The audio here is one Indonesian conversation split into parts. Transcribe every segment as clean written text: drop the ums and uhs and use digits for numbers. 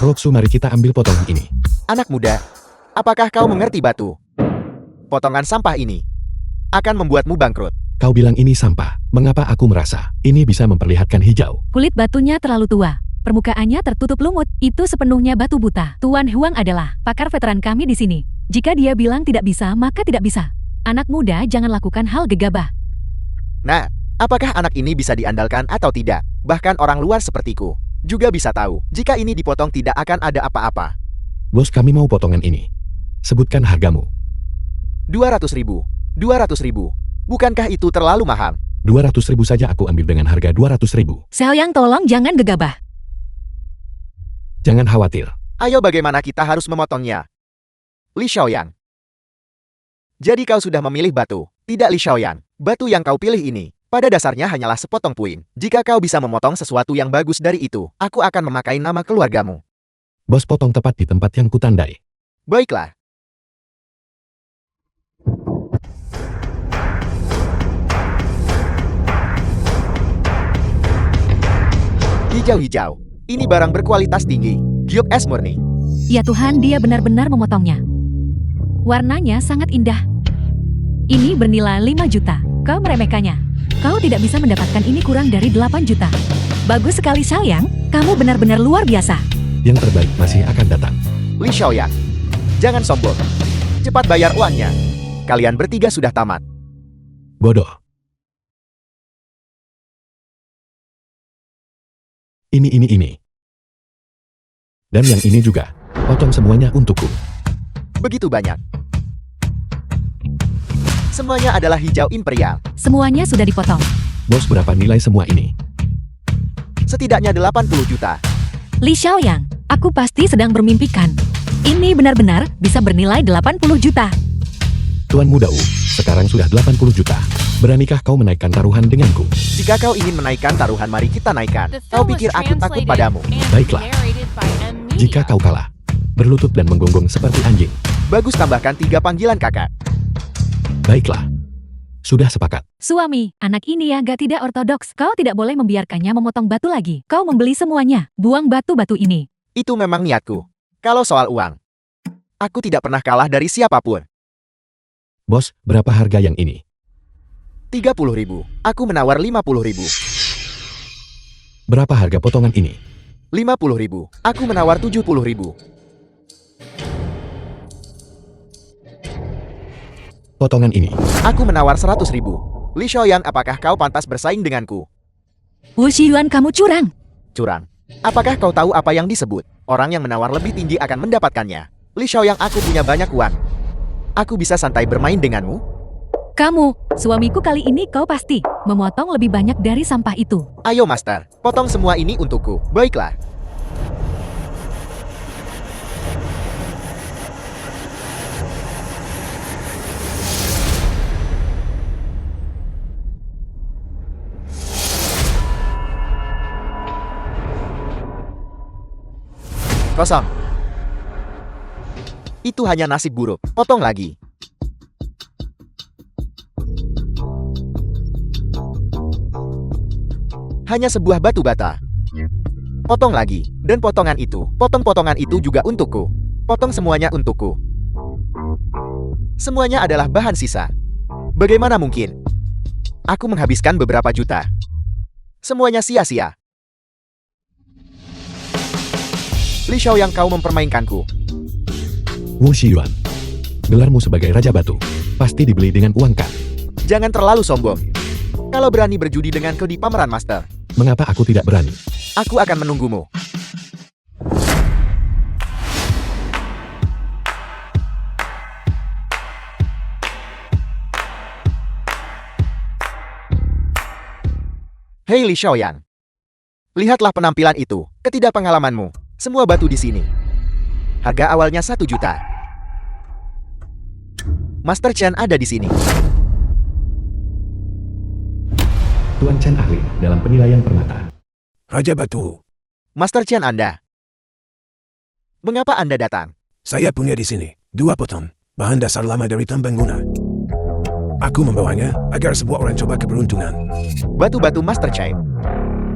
Roxu, mari kita ambil potongan ini. Anak muda, apakah kau mengerti batu? Potongan sampah ini akan membuatmu bangkrut. Kau bilang ini sampah. Mengapa aku merasa ini bisa memperlihatkan hijau? Kulit batunya terlalu tua. Permukaannya tertutup lumut. Itu sepenuhnya batu buta. Tuan Huang adalah pakar veteran kami di sini. Jika dia bilang tidak bisa, maka tidak bisa. Anak muda, jangan lakukan hal gegabah. Nah, apakah anak ini bisa diandalkan atau tidak? Bahkan orang luar sepertiku juga bisa tahu jika ini dipotong tidak akan ada apa-apa. Bos, kami mau potongan ini. Sebutkan hargamu. 200.000. 200.000. Bukankah itu terlalu mahal? 200.000 saja aku ambil dengan harga 200.000. Xiaoyang, tolong jangan gegabah. Jangan khawatir. Ayo, bagaimana kita harus memotongnya? Li Xiaoyang. Jadi kau sudah memilih batu, tidak Li Xiaoyang. Batu yang kau pilih ini pada dasarnya hanyalah sepotong puing. Jika kau bisa memotong sesuatu yang bagus dari itu, aku akan memakai nama keluargamu. Bos, potong tepat di tempat yang kutandai. Baiklah. Hijau-hijau. Ini barang berkualitas tinggi. Giok es murni. Ya Tuhan, dia benar-benar memotongnya. Warnanya sangat indah. Ini bernilai 5 juta. Kau meremehkannya. Kau tidak bisa mendapatkan ini kurang dari 8 juta. Bagus sekali, Xiaoyang. Kamu benar-benar luar biasa. Yang terbaik masih akan datang. Li Xiaoyang, jangan sombong. Cepat bayar uangnya. Kalian bertiga sudah tamat. Bodoh. Ini. Dan yang ini juga. Potong semuanya untukku. Begitu banyak. Semuanya adalah hijau imperial. Semuanya sudah dipotong. Bos, berapa nilai semua ini? Setidaknya 80 juta. Li Xiaoyang, aku pasti sedang bermimpikan. Ini benar-benar bisa bernilai 80 juta. Tuan Muda Wu, sekarang sudah 80 juta. Beranikah kau menaikkan taruhan denganku? Jika kau ingin menaikkan taruhan, mari kita naikkan. Kau pikir aku takut padamu? Baiklah. Jika kau kalah, berlutut dan menggonggong seperti anjing. Bagus, tambahkan 3 panggilan kakak. Baiklah. Sudah sepakat. Suami, anak ini agak tidak ortodoks. Kau tidak boleh membiarkannya memotong batu lagi. Kau membeli semuanya. Buang batu-batu ini. Itu memang niatku. Kalau soal uang, aku tidak pernah kalah dari siapapun. Bos, berapa harga yang ini? 30.000. Aku menawar 50.000. Berapa harga potongan ini? 50.000. Aku menawar 70.000. Potongan ini. Aku menawar 100.000. Li Xiaoyang, apakah kau pantas bersaing denganku? Wu Xiyuan, kamu curang. Curang. Apakah kau tahu apa yang disebut? Orang yang menawar lebih tinggi akan mendapatkannya. Li Xiaoyang, aku punya banyak uang. Aku bisa santai bermain denganmu? Kamu, suamiku, kali ini kau pasti memotong lebih banyak dari sampah itu. Ayo Master, potong semua ini untukku. Baiklah. Kosong. Itu hanya nasib buruk. Potong lagi. Hanya sebuah batu bata. Potong lagi. Dan potongan itu. Potong-potongan itu juga untukku. Potong semuanya untukku. Semuanya adalah bahan sisa. Bagaimana mungkin? Aku menghabiskan beberapa juta. Semuanya sia-sia. Li Xiaoyang, kau mempermainkanku. Wu Xiyuan. Gelarmu sebagai Raja Batu. Pasti dibeli dengan uang kan? Jangan terlalu sombong. Kalau berani berjudi denganku di pameran Master, mengapa aku tidak berani? aku akan menunggumu. Hei Li Xiaoyang. Lihatlah penampilan itu, ketidakpengalamanmu. Semua batu di sini. Harga awalnya 1 juta. Master Chen ada di sini. Tuan Chen ahli dalam penilaian permata. Raja Batu, Master Chen Anda. Mengapa Anda datang? saya punya di sini 2 potong bahan dasar lama dari tambang guna. Aku membawanya agar sebuah orang coba keberuntungan. Batu-batu Master Chen.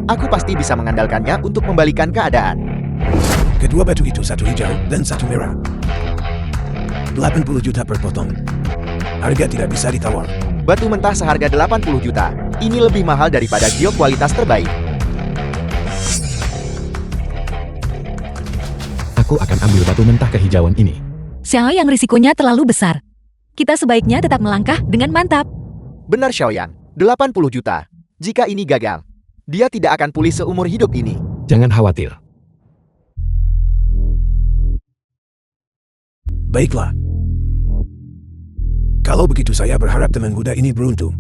Aku pasti bisa mengandalkannya untuk membalikan keadaan. Kedua batu itu satu hijau dan satu merah. 80 juta per potong. Harga tidak bisa ditawar. Batu mentah seharga 80 juta. Ini lebih mahal daripada giok kualitas terbaik. Aku akan ambil batu mentah kehijauan ini. Xiao Yang risikonya terlalu besar. Kita sebaiknya tetap melangkah dengan mantap. Benar Xiaoyang, 80 juta. Jika ini gagal, dia tidak akan pulih seumur hidup ini. Jangan khawatir. Baiklah. Kalau begitu saya berharap teman muda ini beruntung.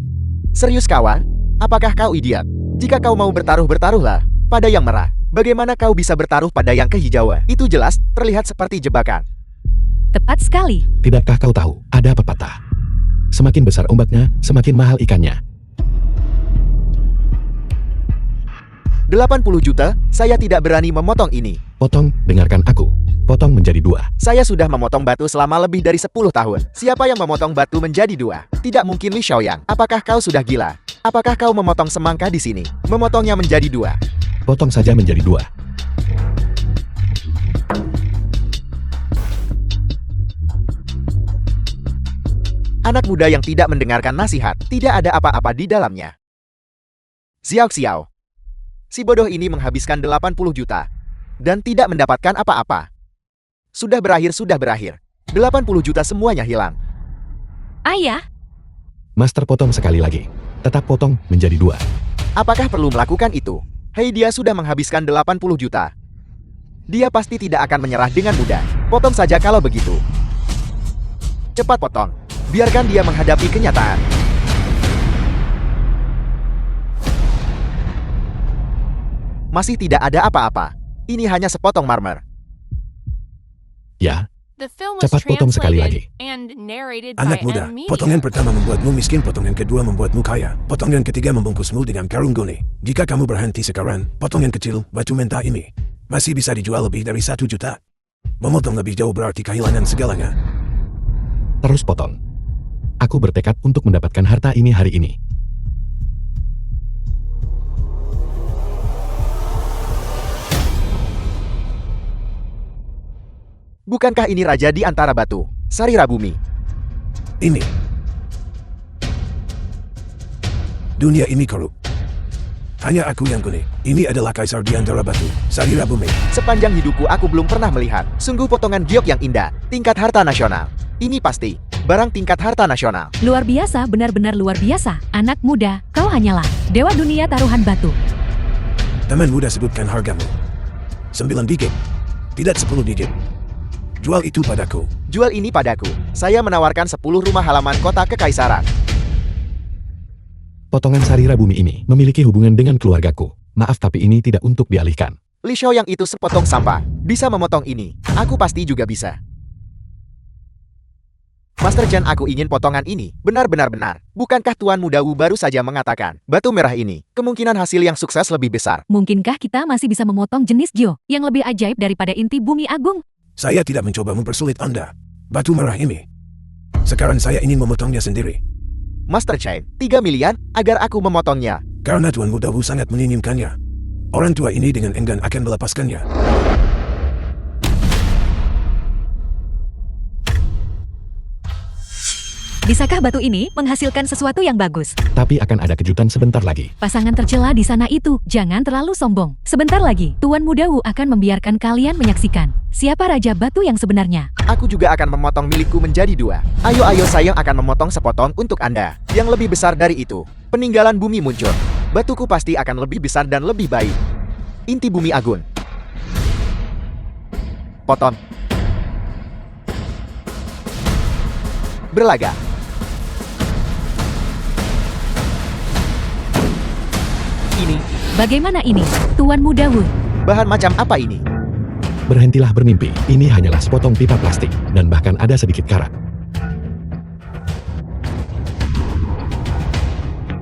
Serius kawan? Apakah kau idiot? Jika kau mau bertaruh, bertaruhlah pada yang merah. Bagaimana kau bisa bertaruh pada yang kehijauan? Itu jelas terlihat seperti jebakan. Tepat sekali. Tidakkah kau tahu, ada pepatah. Semakin besar ombaknya, semakin mahal ikannya. 80 juta, saya tidak berani memotong ini. Potong, dengarkan aku. Potong menjadi 2. Saya sudah memotong batu selama lebih dari 10 tahun. Siapa yang memotong batu menjadi 2? Tidak mungkin Li Xiaoyang. Apakah kau sudah gila? Apakah kau memotong semangka di sini? Memotongnya menjadi 2. Potong saja menjadi 2. Anak muda yang tidak mendengarkan nasihat, tidak ada apa-apa di dalamnya. Xiao. Si bodoh ini menghabiskan 80 juta. Dan tidak mendapatkan apa-apa. Sudah berakhir. 80 juta semuanya hilang. Ayah, Master potong sekali lagi. Tetap potong menjadi 2. Apakah perlu melakukan itu? Hei, dia sudah menghabiskan 80 juta. Dia pasti tidak akan menyerah dengan mudah. Potong saja kalau begitu. Cepat potong. Biarkan dia menghadapi kenyataan. Masih tidak ada apa-apa. Ini hanya sepotong marmer. Ya, Cepat potong sekali lagi. Anak muda, potongan pertama membuatmu miskin, potongan kedua membuatmu kaya, potongan ketiga membungkusmu dengan karung goni. Jika kamu berhenti sekarang, potongan kecil, batu mentah ini masih bisa dijual lebih dari 1 juta. Memotong lebih jauh berarti kehilangan segalanya. terus potong. Aku bertekad untuk mendapatkan harta ini hari ini. Bukankah ini raja di antara batu, Sarira Bumi? Ini. Dunia ini korup. Hanya aku yang guni. Ini adalah kaisar di antara batu, Sarira Bumi. Sepanjang hidupku aku belum pernah melihat sungguh potongan giok yang indah, tingkat harta nasional. Ini pasti barang tingkat harta nasional. Luar biasa, benar-benar luar biasa. Anak muda, kau hanyalah dewa dunia taruhan batu. Teman muda, sebutkan hargamu. 9 digit. Tidak 10 digit. Jual itu padaku. Jual ini padaku. Saya menawarkan 10 rumah halaman kota kekaisaran. Potongan Sarira Bumi ini memiliki hubungan dengan keluargaku. Maaf tapi ini tidak untuk dialihkan. Li Shao yang itu sepotong sampah. Bisa memotong ini. Aku pasti juga bisa. Master Chen, aku ingin potongan ini. Benar-benar benar. Bukankah Tuan Muda Wu baru saja mengatakan, batu merah ini, kemungkinan hasil yang sukses lebih besar. Mungkinkah kita masih bisa memotong jenis Gyo yang lebih ajaib daripada inti bumi agung? Saya tidak mencoba mempersulit Anda. Batu merah ini. Sekarang saya ingin memotongnya sendiri. Master Chen, 3 miliar agar aku memotongnya. Karena Tuan Muda Wu sangat menginginkannya. Orang tua ini dengan enggan akan melepaskannya. Bisakah batu ini menghasilkan sesuatu yang bagus? Tapi akan ada kejutan sebentar lagi. Pasangan tercela di sana itu, jangan terlalu sombong. Sebentar lagi, Tuan Muda Wu akan membiarkan kalian menyaksikan siapa Raja Batu yang sebenarnya. Aku juga akan memotong milikku menjadi 2. Ayo saya akan memotong sepotong untuk Anda. Yang lebih besar dari itu, peninggalan bumi muncul. Batuku pasti akan lebih besar dan lebih baik. Inti bumi agung. Potong. Berlaga. Ini, Bagaimana ini, Tuan Muda Wu? bahan macam apa ini? Berhentilah bermimpi, ini hanyalah sepotong pipa plastik, dan bahkan ada sedikit karat.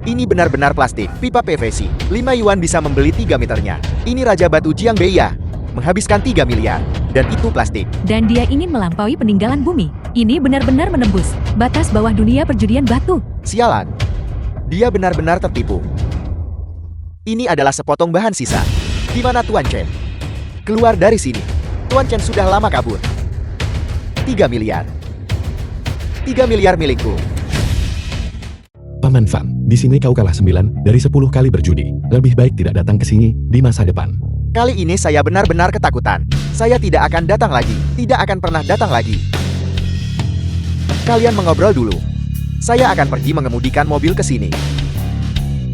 Ini benar-benar plastik, pipa PVC. 5 yuan bisa membeli 3 meternya. Ini Raja Batu Jiang Beia. Menghabiskan 3 miliar. Dan itu plastik. Dan dia ingin melampaui peninggalan bumi. Ini benar-benar menembus batas bawah dunia perjudian batu. Sialan. Dia benar-benar tertipu. Ini adalah sepotong bahan sisa. Di mana Tuan Chen? Keluar dari sini. Tuan Chen sudah lama kabur. 3 miliar. 3 miliar milikku. Paman Fan, di sini kau kalah 9 dari 10 kali berjudi. Lebih baik tidak datang ke sini di masa depan. Kali ini saya benar-benar ketakutan. Saya tidak akan datang lagi. Tidak akan pernah datang lagi. Kalian mengobrol dulu. Saya akan pergi mengemudikan mobil ke sini.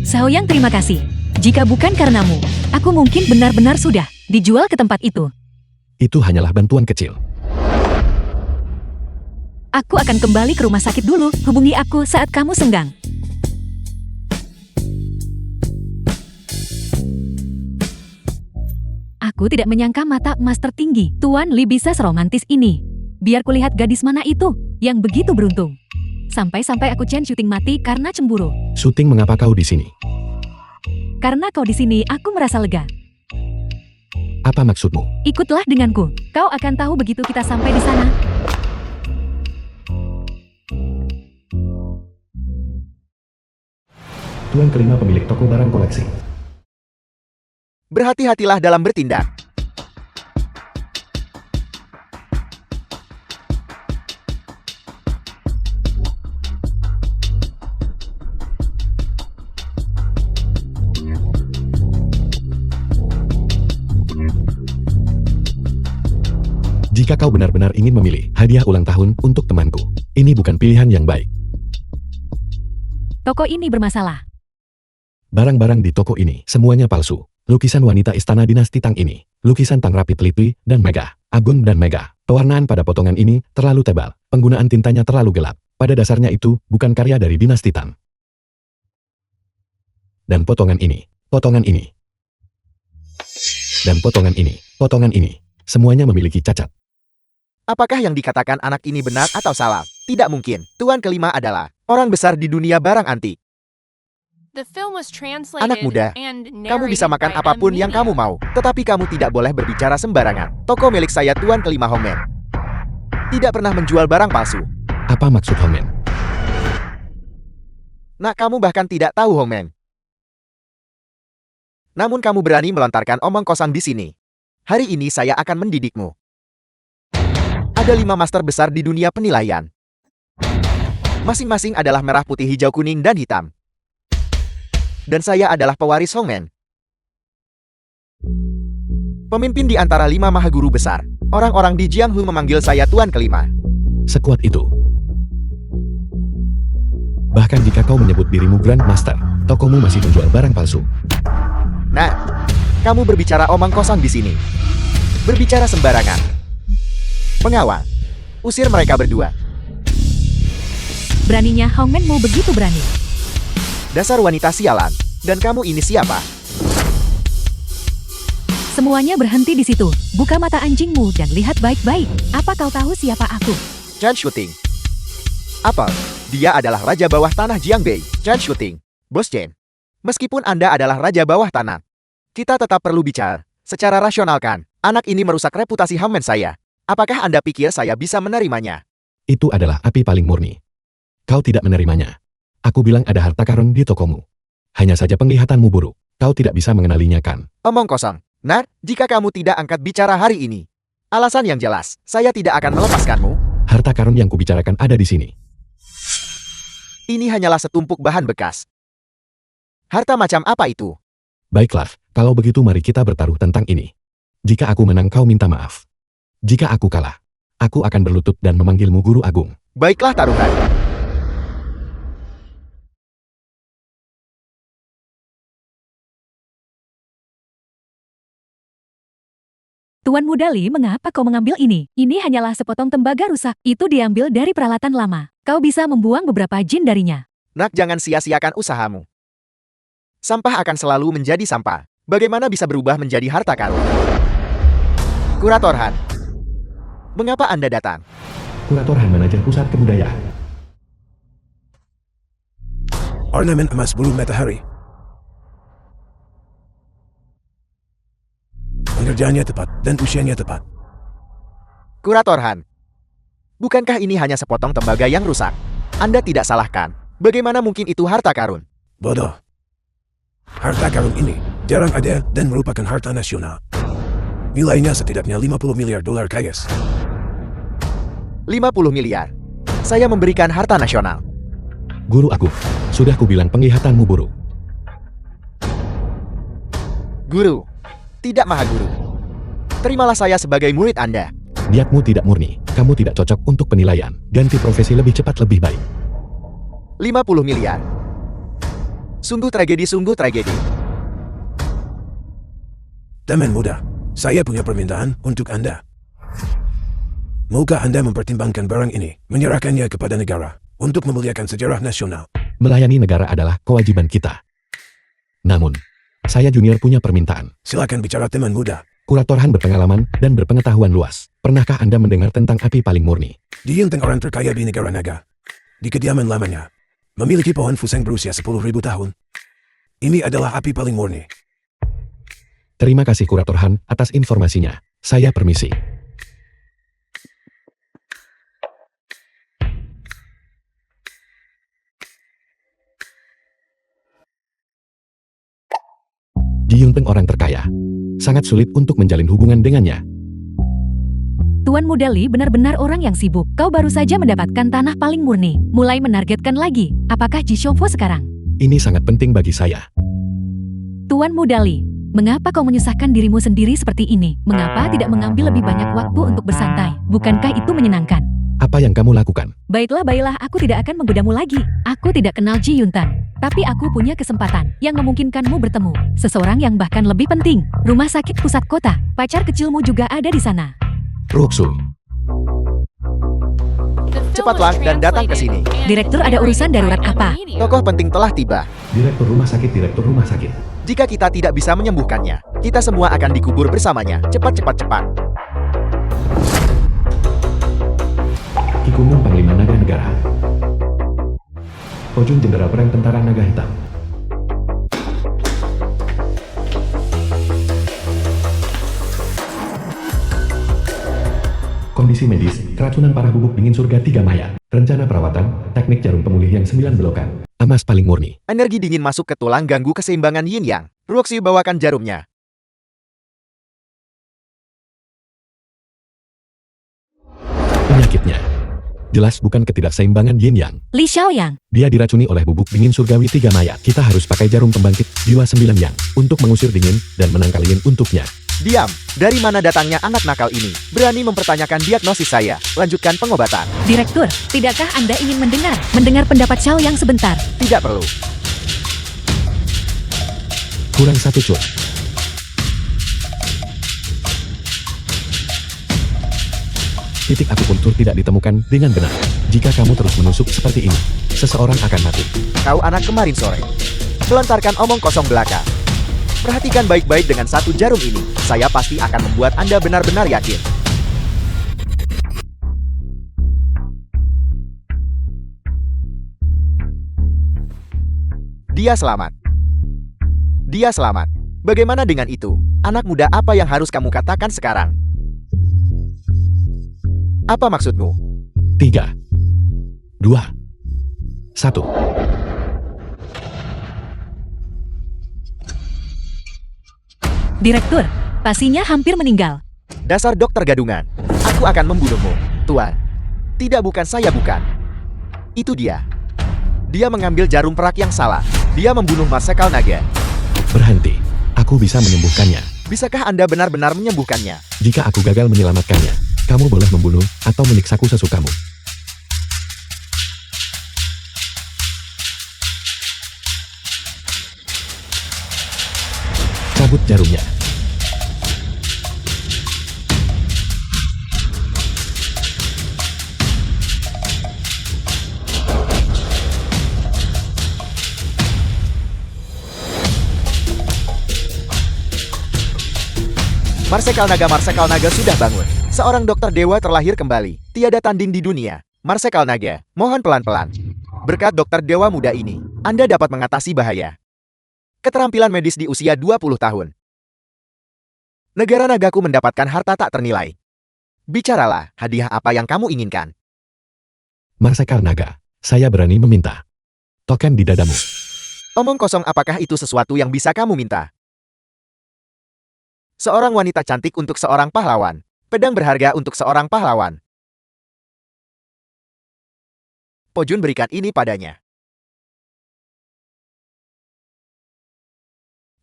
Xiaoyang, terima kasih. Jika bukan karenamu, aku mungkin benar-benar sudah dijual ke tempat itu. Itu hanyalah bantuan kecil. Aku akan kembali ke rumah sakit dulu. Hubungi aku saat kamu senggang. Aku tidak menyangka mata emas tertinggi Tuan Li bisa seromantis ini. Biar kulihat gadis mana itu yang begitu beruntung. Sampai-sampai aku Chen syuting mati karena cemburu. Syuting, mengapa kau di sini? Karena kau di sini, aku merasa lega. Apa maksudmu? Ikutlah denganku. Kau akan tahu begitu kita sampai di sana. Tuan kelima pemilik toko barang koleksi. Berhati-hatilah dalam bertindak. Jika kau benar-benar ingin memilih hadiah ulang tahun untuk temanku, ini bukan pilihan yang baik. Toko ini bermasalah. Barang-barang di toko ini semuanya palsu. Lukisan wanita istana dinasti Tang ini, lukisan Tang rapi teliti dan megah, agung dan megah. Pewarnaan pada potongan ini terlalu tebal, penggunaan tintanya terlalu gelap. Pada dasarnya itu bukan karya dari dinasti Tang. Dan potongan ini, dan potongan ini, semuanya memiliki cacat. Apakah yang dikatakan anak ini benar atau salah? Tidak mungkin. Tuan kelima adalah orang besar di dunia barang antik. Anak muda, kamu bisa makan apapun yang kamu mau, tetapi kamu tidak boleh berbicara sembarangan. Toko milik saya Tuan kelima Hongmen tidak pernah menjual barang palsu. Apa maksud Hongmen? Nah, kamu bahkan tidak tahu Hongmen. Namun kamu berani melontarkan omong kosong di sini. Hari ini saya akan mendidikmu. Ada 5 master besar di dunia penilaian. Masing-masing adalah merah, putih, hijau, kuning, dan hitam. Dan saya adalah pewaris Hongmen. Pemimpin di antara 5 mahaguru besar. Orang-orang di Jianghu memanggil saya Tuan kelima. Sekuat itu. Bahkan jika kau menyebut dirimu Grand Master, tokomu masih menjual barang palsu. Nah, kamu berbicara omong kosong di sini. Berbicara sembarangan. Pengawal, usir mereka berdua. Beraninya Hongmen mau begitu berani. Dasar wanita sialan. Dan kamu ini siapa? Semuanya berhenti di situ. Buka mata anjingmu dan lihat baik-baik. Apa kau tahu siapa aku? Chen Shooting. Apel, dia adalah raja bawah tanah Jiangbei. Chen Shooting. Bos Chen. Meskipun Anda adalah raja bawah tanah, kita tetap perlu bicara. Secara rasional kan, anak ini merusak reputasi Hongmen saya. Apakah Anda pikir saya bisa menerimanya? Itu adalah api paling murni. Kau tidak menerimanya. Aku bilang ada harta karun di tokomu. Hanya saja penglihatanmu buruk. Kau tidak bisa mengenalinya kan? Omong kosong. Nah, jika kamu tidak angkat bicara hari ini, alasan yang jelas, saya tidak akan melepaskanmu. Harta karun yang kubicarakan ada di sini. Ini hanyalah setumpuk bahan bekas. Harta macam apa itu? Baiklah, kalau begitu mari kita bertaruh tentang ini. Jika aku menang, kau minta maaf. Jika aku kalah, aku akan berlutut dan memanggilmu Guru Agung. Baiklah, taruhan. Tuan Muda Li, mengapa kau mengambil ini? Ini hanyalah sepotong tembaga rusak. Itu diambil dari peralatan lama. Kau bisa membuang beberapa jin darinya. Nak, jangan sia-siakan usahamu. Sampah akan selalu menjadi sampah. Bagaimana bisa berubah menjadi harta karun? Kurator Han, mengapa Anda datang? Kurator Han, manajer pusat kebudayaan. Ornamen emas bulu matahari. Pengerjaannya tepat dan usianya tepat. Kurator Han, bukankah ini hanya sepotong tembaga yang rusak? Anda tidak salahkan. Bagaimana mungkin itu harta karun? Bodoh. Harta karun ini jarang ada dan merupakan harta nasional. Nilainya setidaknya 50 miliar dolar KS. 50 miliar. Saya memberikan harta nasional. Guru aku, sudah kubilang penglihatanmu buruk. Guru, tidak maha guru. Terimalah saya sebagai murid Anda. Niatmu tidak murni, kamu tidak cocok untuk penilaian. Ganti profesi lebih cepat lebih baik. 50 miliar. Sungguh tragedi, sungguh tragedi. Teman muda, saya punya permintaan untuk Anda. Maukah Anda mempertimbangkan barang ini, menyerahkannya kepada negara, untuk memuliakan sejarah nasional? Melayani negara adalah kewajiban kita. Namun, saya junior punya permintaan. Silakan bicara teman muda. Kurator Han berpengalaman dan berpengetahuan luas. Pernahkah Anda mendengar tentang api paling murni? Dia orang terkaya di negara naga. Di kediaman lamanya, memiliki pohon fuseng berusia 10.000 tahun. Ini adalah api paling murni. Terima kasih Kurator Han atas informasinya. Saya permisi. Ji Yunpeng orang terkaya. Sangat sulit untuk menjalin hubungan dengannya. Tuan Muda Li benar-benar orang yang sibuk. Kau baru saja mendapatkan tanah paling murni. Mulai menargetkan lagi. Apakah Ji Xiongfu sekarang? Ini sangat penting bagi saya. Tuan Muda Li, mengapa kau menyusahkan dirimu sendiri seperti ini? Mengapa tidak mengambil lebih banyak waktu untuk bersantai? Bukankah itu menyenangkan? Apa yang kamu lakukan? Baiklah, aku tidak akan menggodamu lagi. Aku tidak kenal Ji Yuntan. Tapi aku punya kesempatan yang memungkinkanmu bertemu seseorang yang bahkan lebih penting. Rumah sakit pusat kota. Pacar kecilmu juga ada di sana. Ruxu. Cepatlah dan datang ke sini. Direktur, ada urusan darurat apa? Tokoh penting telah tiba. Direktur rumah sakit. Jika kita tidak bisa menyembuhkannya, kita semua akan dikubur bersamanya. Cepat. Kikumung Panglima Naga Negara. Ojung Jenderal Perang Tentara Naga Hitam. Kondisi medis, keracunan parah bubuk dingin surga 3 mayat. Rencana perawatan, teknik jarum pemulih yang 9 belokan. Emas paling murni. Energi dingin masuk ke tulang ganggu keseimbangan yin yang. Ruoxi bawakan jarumnya. Penyakitnya jelas bukan ketidakseimbangan yin yang. Li Xiaoyang. Dia diracuni oleh bubuk dingin surgawi 3 mayat. Kita harus pakai jarum pembangkit jiwa 9 yang untuk mengusir dingin dan menangkal yin untuknya. Diam. Dari mana datangnya anak nakal ini? Berani mempertanyakan diagnosis saya. Lanjutkan pengobatan. Direktur, tidakkah Anda ingin mendengar pendapat Xiaoyang sebentar? Tidak perlu. Kurang 1 cut. Titik akupunktur tidak ditemukan dengan benar. Jika kamu terus menusuk seperti ini, seseorang akan mati. Kau anak kemarin sore. Melontarkan omong kosong belaka. Perhatikan baik-baik dengan satu jarum ini. Saya pasti akan membuat Anda benar-benar yakin. Dia selamat. Dia selamat. Bagaimana dengan itu? Anak muda, apa yang harus kamu katakan sekarang? Apa maksudmu? 3, 2, 1. Direktur, pasiennya hampir meninggal. Dasar dokter gadungan. Aku akan membunuhmu, Tuan. Tidak, bukan saya, bukan. Itu dia. Dia mengambil jarum perak yang salah. Dia membunuh Marsekal Naga. Berhenti. Aku bisa menyembuhkannya. Bisakah Anda benar-benar menyembuhkannya? Jika aku gagal menyelamatkannya, kamu boleh membunuh atau menyiksaku sesukamu. Cabut jarumnya. Marsekal Naga sudah bangun. Seorang dokter dewa terlahir kembali. Tiada tanding di dunia. Marsekal Naga, mohon pelan-pelan. Berkat dokter dewa muda ini, Anda dapat mengatasi bahaya. Keterampilan medis di usia 20 tahun. Negara nagaku mendapatkan harta tak ternilai. Bicaralah, hadiah apa yang kamu inginkan? Marsekal Naga, saya berani meminta token di dadamu. Omong kosong, apakah itu sesuatu yang bisa kamu minta? Seorang wanita cantik untuk seorang pahlawan. Pedang berharga untuk seorang pahlawan. Pojun berikan ini padanya.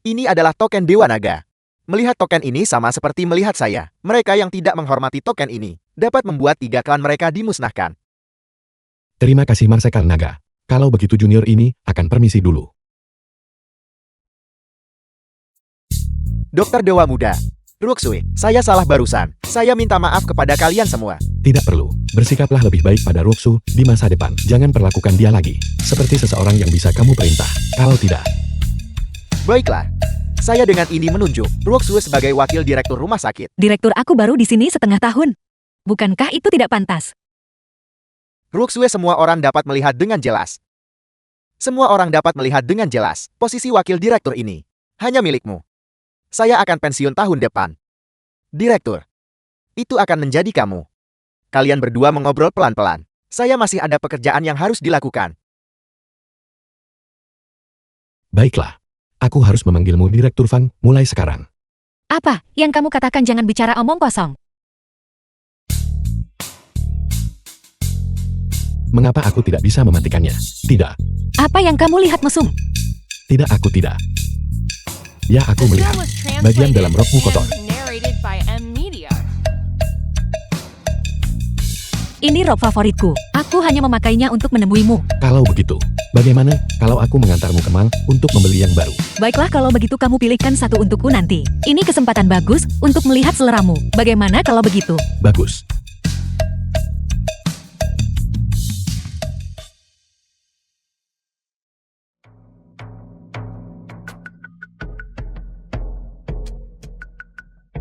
Ini adalah token Dewa Naga. Melihat token ini sama seperti melihat saya. Mereka yang tidak menghormati token ini dapat membuat 3 klan mereka dimusnahkan. Terima kasih Marsekal Naga. Kalau begitu junior ini akan permisi dulu. Dokter Dewa Muda. Ruoxue, saya salah barusan. Saya minta maaf kepada kalian semua. Tidak perlu. Bersikaplah lebih baik pada Ruoxu di masa depan. Jangan perlakukan dia lagi seperti seseorang yang bisa kamu perintah. Kalau tidak, Baiklah. Saya dengan ini menunjuk Ruoxue sebagai wakil direktur rumah sakit. Direktur aku baru di sini setengah tahun. Bukankah itu tidak pantas? Ruoxue semua orang dapat melihat dengan jelas. Semua orang dapat melihat dengan jelas posisi wakil direktur ini hanya milikmu. Saya akan pensiun tahun depan. Direktur, itu akan menjadi kamu. Kalian berdua mengobrol pelan-pelan. Saya masih ada pekerjaan yang harus dilakukan. baiklah. Aku harus memanggilmu Direktur Fang mulai sekarang. Apa yang kamu katakan? Jangan bicara omong kosong. Mengapa aku tidak bisa mematikannya? Tidak. Apa yang kamu lihat mesum? Tidak, aku tidak. Ya, aku melihat bagian dalam rokmu kotor. Ini rok favoritku. Aku hanya memakainya untuk menemuimu. Kalau begitu, bagaimana kalau aku mengantarmu ke mall untuk membeli yang baru? Baiklah, kalau begitu kamu pilihkan satu untukku nanti. Ini kesempatan bagus untuk melihat seleramu. Bagaimana kalau begitu? Bagus.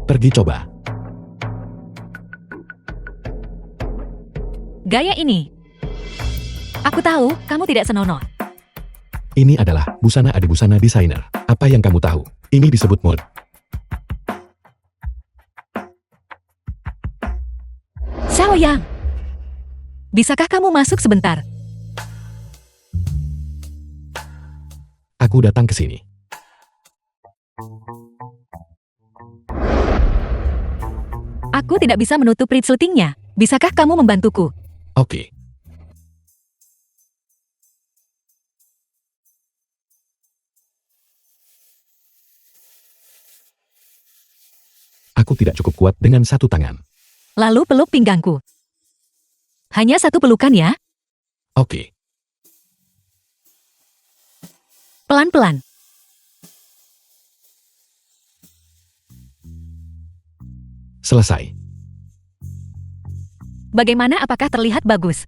Pergi coba. Gaya ini. Aku tahu, kamu tidak senonoh. Ini adalah busana adibusana desainer. Apa yang kamu tahu? Ini disebut mode. Xiaoyang, bisakah kamu masuk sebentar? Aku datang ke sini. Aku tidak bisa menutup read syutingnya. Bisakah kamu membantuku? Oke. Aku tidak cukup kuat dengan satu tangan. Lalu peluk pinggangku. Hanya satu pelukan ya? Oke. Pelan-pelan. Selesai. Bagaimana, apakah terlihat bagus?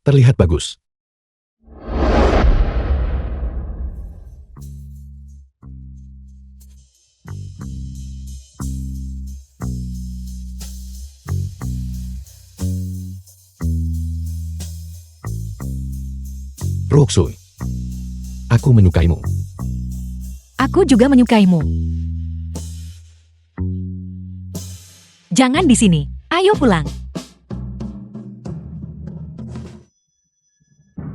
Terlihat bagus. Ruoxue, aku menyukaimu. Aku juga menyukaimu. Jangan di sini. Ayo pulang.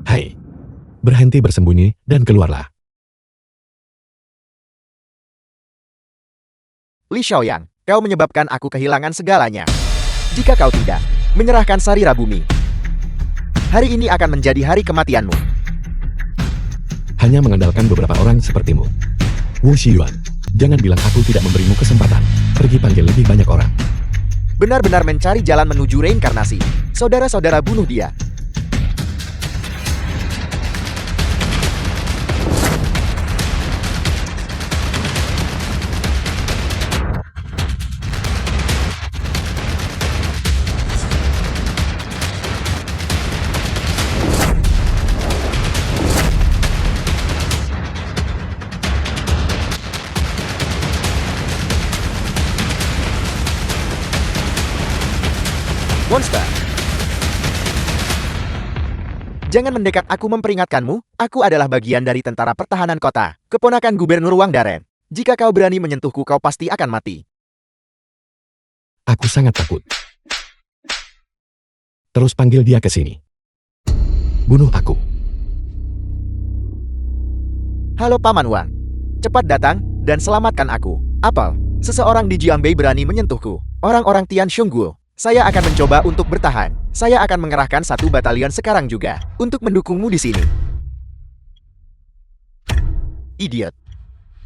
Hai. Berhenti bersembunyi dan keluarlah. Li Xiaoyang, kau menyebabkan aku kehilangan segalanya. Jika kau tidak menyerahkan Sarira Bumi, hari ini akan menjadi hari kematianmu. Hanya mengandalkan beberapa orang sepertimu. Wu Xiyuan, jangan bilang aku tidak memberimu kesempatan. Pergi panggil lebih banyak orang. Benar-benar mencari jalan menuju reinkarnasi. Saudara-saudara, bunuh dia. Monster. Jangan mendekat, aku memperingatkanmu. Aku adalah bagian dari tentara pertahanan kota, keponakan Gubernur Wang Daren. Jika kau berani menyentuhku, kau pasti akan mati. Aku sangat takut. Terus panggil dia ke sini. Bunuh aku. Halo Paman Wang. Cepat datang, dan selamatkan aku. Apel, seseorang di Jiangbei berani menyentuhku. Orang-orang Tian Xiongguo. Saya akan mencoba untuk bertahan. Saya akan mengerahkan 1 batalion sekarang juga untuk mendukungmu di sini. Idiot.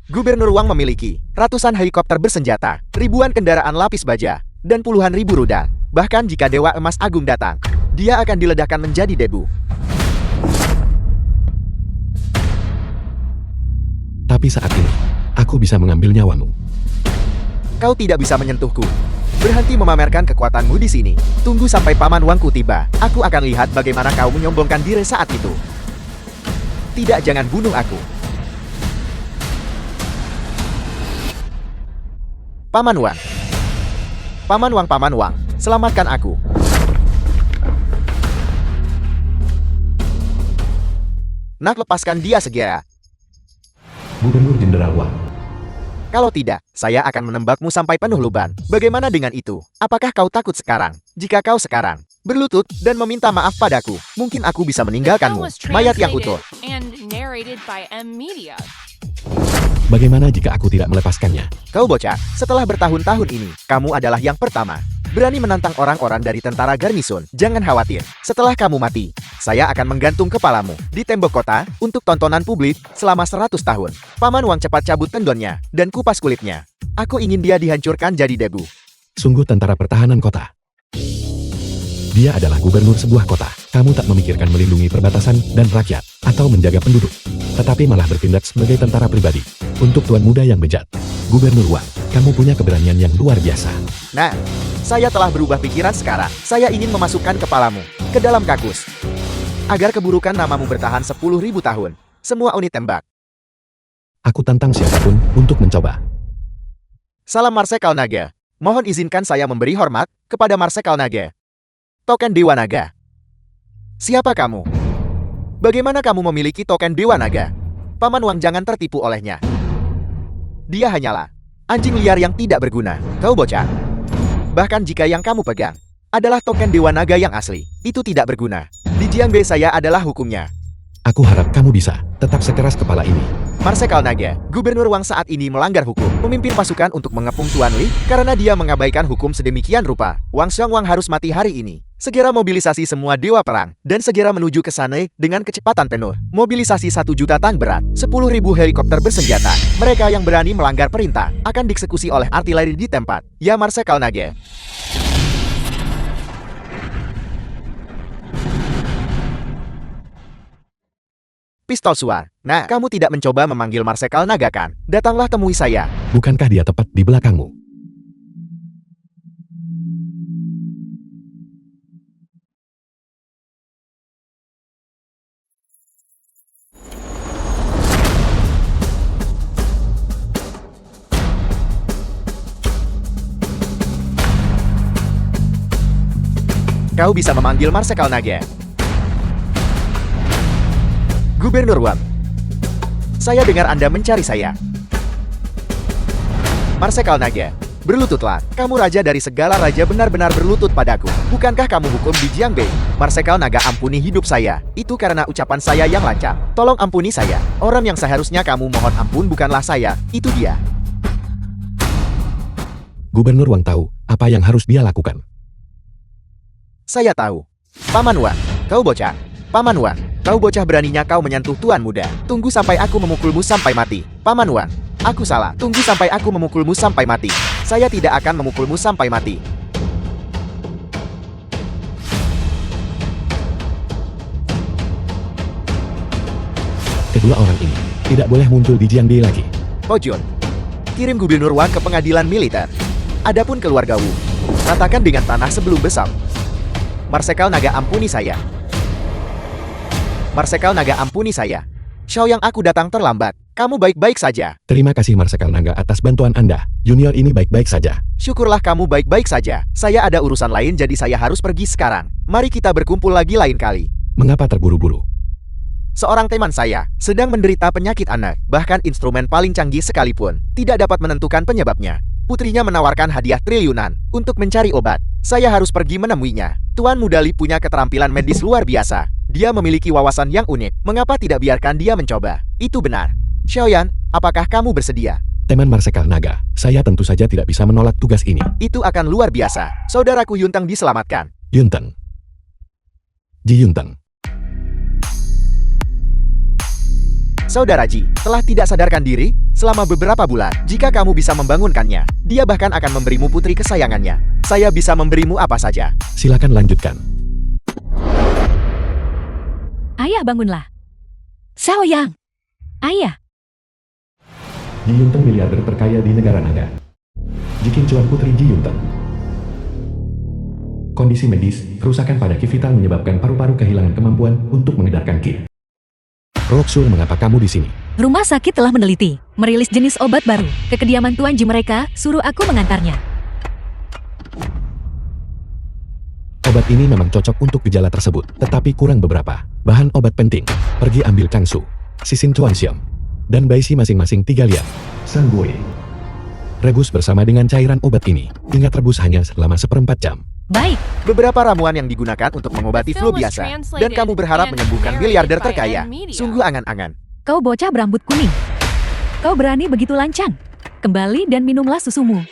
Gubernur Wang memiliki ratusan helikopter bersenjata, ribuan kendaraan lapis baja, dan puluhan ribu rudal. Bahkan jika Dewa Emas Agung datang, dia akan diledakkan menjadi debu. Tapi saat ini, aku bisa mengambil nyawamu. Kau tidak bisa menyentuhku. Berhenti memamerkan kekuatanmu di sini. Tunggu sampai Paman Wangku tiba. Aku akan lihat bagaimana kau menyombongkan diri saat itu. Tidak, jangan bunuh aku. Paman Wang. Paman Wang, Paman Wang. Selamatkan aku. Nak, lepaskan dia segera. Gubernur Jenderal Wang. Kalau tidak, saya akan menembakmu sampai penuh lubang. Bagaimana dengan itu? Apakah kau takut sekarang? Jika kau sekarang berlutut dan meminta maaf padaku, mungkin aku bisa meninggalkanmu. Mayat yang utuh. Bagaimana jika aku tidak melepaskannya? Kau bocah, setelah bertahun-tahun ini, kamu adalah yang pertama berani menantang orang-orang dari tentara garnison. Jangan khawatir, setelah kamu mati, saya akan menggantung kepalamu di tembok kota untuk tontonan publik selama 100 tahun. Paman Wang cepat cabut tendonnya dan kupas kulitnya. Aku ingin dia dihancurkan jadi debu. Sungguh tentara pertahanan kota. Dia adalah gubernur sebuah kota. Kamu tak memikirkan melindungi perbatasan dan rakyat, atau menjaga penduduk, tetapi malah bertindak sebagai tentara pribadi untuk tuan muda yang bejat. Gubernur Wang, kamu punya keberanian yang luar biasa. Nah, saya telah berubah pikiran sekarang. Saya ingin memasukkan kepalamu ke dalam kakus, agar keburukan namamu bertahan 10.000 tahun. Semua unit tembak. Aku tantang siapapun untuk mencoba. Salam Marsekal Naga. Mohon izinkan saya memberi hormat kepada Marsekal Naga. Token Dewa Naga. Siapa kamu? Bagaimana kamu memiliki token Dewa Naga? Paman Wang, jangan tertipu olehnya. Dia hanyalah anjing liar yang tidak berguna. Kau bocah. Bahkan jika yang kamu pegang adalah token Dewa Naga yang asli, itu tidak berguna. Di Jiangbei saya adalah hukumnya. Aku harap kamu bisa tetap sekeras kepala ini. Marsekal Naga, Gubernur Wang saat ini melanggar hukum, memimpin pasukan untuk mengepung Tuan Li karena dia mengabaikan hukum sedemikian rupa. Wang Xiongwang harus mati hari ini. Segera mobilisasi semua dewa perang dan segera menuju ke sana dengan kecepatan penuh. Mobilisasi 1 juta tank berat, 10.000 helikopter bersenjata. Mereka yang berani melanggar perintah akan dieksekusi oleh artileri di tempat. Ya, Marsekal Naga. Pistol suar. Nah, kamu tidak mencoba memanggil Marsekal Naga kan? Datanglah temui saya. Bukankah dia tepat di belakangmu? Kau bisa memanggil Marsekal Naga. Gubernur Wang. Saya dengar Anda mencari saya. Marsekal Naga, berlututlah. Kamu raja dari segala raja, benar-benar berlutut padaku. Bukankah kamu hukum di Jiangbei? Marsekal Naga, ampuni hidup saya. Itu karena ucapan saya yang lancang. Tolong ampuni saya. Orang yang seharusnya kamu mohon ampun bukanlah saya, itu dia. Gubernur Wang tahu apa yang harus dia lakukan. Saya tahu. Paman Wang, kau bocah. Paman Wang, kau bocah, beraninya kau menyentuh tuan muda. Tunggu sampai aku memukulmu sampai mati. Paman Wang, aku salah. Tunggu sampai aku memukulmu sampai mati. Saya tidak akan memukulmu sampai mati. Kedua orang ini tidak boleh muncul di Jiangbei lagi. Pojun, kirim Gubernur Wang ke pengadilan militer. Adapun keluarga Wu, ratakan dengan tanah sebelum besar. Marsekal Naga, ampuni saya. Marsekal Naga, ampuni saya. Xiaoyang, aku datang terlambat. Kamu baik-baik saja. Terima kasih Marsekal Naga atas bantuan Anda. Junior ini baik-baik saja. Syukurlah kamu baik-baik saja. Saya ada urusan lain jadi saya harus pergi sekarang. Mari kita berkumpul lagi lain kali. Mengapa terburu-buru? Seorang teman saya sedang menderita penyakit anak. Bahkan instrumen paling canggih sekalipun tidak dapat menentukan penyebabnya. Putrinya menawarkan hadiah triliunan untuk mencari obat. Saya harus pergi menemuinya. Tuan Muda Li punya keterampilan medis luar biasa. Dia memiliki wawasan yang unik. Mengapa tidak biarkan dia mencoba? Itu benar. Xiaoyan, apakah kamu bersedia Teman Marsekal Naga, saya tentu saja tidak bisa menolak tugas ini. Itu akan luar biasa. Saudaraku Yunteng diselamatkan. Yunteng. Ji Yunteng. Saudara Ji, telah tidak sadarkan diri selama beberapa bulan. Jika kamu bisa membangunkannya, dia bahkan akan memberimu putri kesayangannya. Saya bisa memberimu apa saja. Silakan lanjutkan. Ayah bangunlah. Xiaoyang. Ayah. Ji Yunteng miliarder terkaya di negara naga. Jikin Chuan putri Ji Yunteng. Kondisi medis, kerusakan pada ki vital menyebabkan paru-paru kehilangan kemampuan untuk mengedarkan ki. Roxul, mengapa kamu di sini? Rumah sakit telah meneliti, merilis jenis obat baru. Ke kediaman Tuan Ji mereka, suruh aku mengantarnya. Obat ini memang cocok untuk gejala tersebut, tetapi kurang beberapa bahan obat penting. Pergi ambil Kangsu, Sisin Chuan Xiam, dan Baisi masing-masing 3 liat. Sang Boy. Rebus bersama dengan cairan obat ini. Ingat, rebus hanya selama 1/4 jam. Baik, Beberapa ramuan yang digunakan untuk mengobati flu biasa, dan kamu berharap menyembuhkan miliarder terkaya. Sungguh angan-angan. kau bocah berambut kuning. Kau berani begitu lancang. Kembali dan minumlah susumu.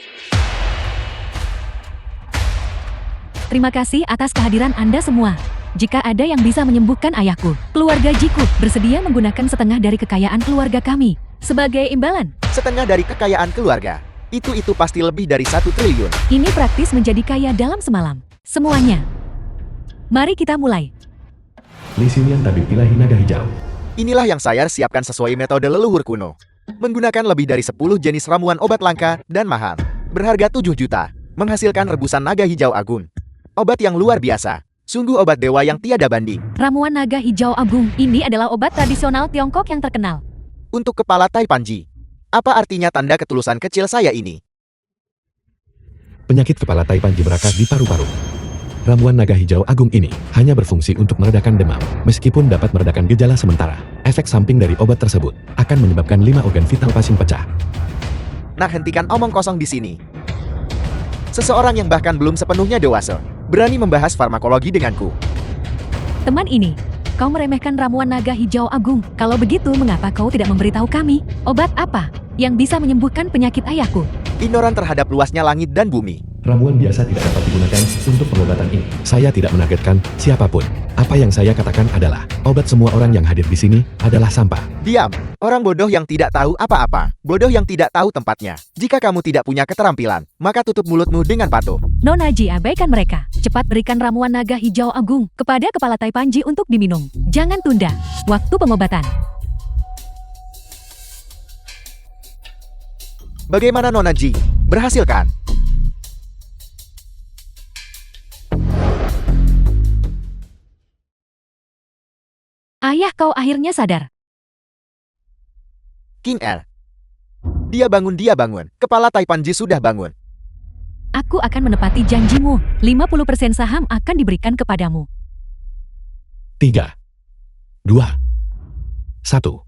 Terima kasih atas kehadiran Anda semua. Jika ada yang bisa menyembuhkan ayahku, keluarga Jiku bersedia menggunakan setengah dari kekayaan keluarga kami sebagai imbalan. Setengah dari kekayaan keluarga. Itu pasti lebih dari 1 triliun. Ini praktis menjadi kaya dalam semalam. Semuanya. Mari kita mulai. Li Xinyan tabib ilahi naga hijau. Inilah yang saya siapkan sesuai metode leluhur kuno. Menggunakan lebih dari 10 jenis ramuan obat langka dan mahal. Berharga 7 juta. Menghasilkan rebusan naga hijau agung. Obat yang luar biasa. Sungguh obat dewa yang tiada banding. Ramuan naga hijau agung ini adalah obat tradisional Tiongkok yang terkenal. Untuk kepala Tai Panji. Apa artinya tanda ketulusan kecil saya ini? Penyakit kepala Tai Panji berakas di paru-paru. Ramuan naga hijau agung ini hanya berfungsi untuk meredakan demam. Meskipun dapat meredakan gejala sementara, efek samping dari obat tersebut akan menyebabkan 5 organ vital pasien pecah. Nah, hentikan omong kosong di sini. Seseorang yang bahkan belum sepenuhnya dewasa berani membahas farmakologi denganku. Teman ini, kau meremehkan ramuan naga hijau agung. Kalau begitu, mengapa kau tidak memberitahu kami obat apa yang bisa menyembuhkan penyakit ayahku? Ignoran terhadap luasnya langit dan bumi. Ramuan biasa tidak dapat digunakan untuk pengobatan ini. Saya tidak menargetkan siapapun. Apa yang saya katakan adalah, obat semua orang yang hadir di sini adalah sampah. Diam, orang bodoh yang tidak tahu apa-apa. Bodoh yang tidak tahu tempatnya. Jika kamu tidak punya keterampilan, maka tutup mulutmu dengan patuh. Nona Ji, abaikan mereka. Cepat berikan ramuan naga hijau agung kepada kepala Tai Panji untuk diminum. Jangan tunda waktu pengobatan. Bagaimana Nona Ji? Berhasil kan? Ayah, kau akhirnya sadar. King L. Dia bangun. Kepala Tai Panji sudah bangun. Aku akan menepati janjimu. 50% saham akan diberikan kepadamu. 3, 2, 1.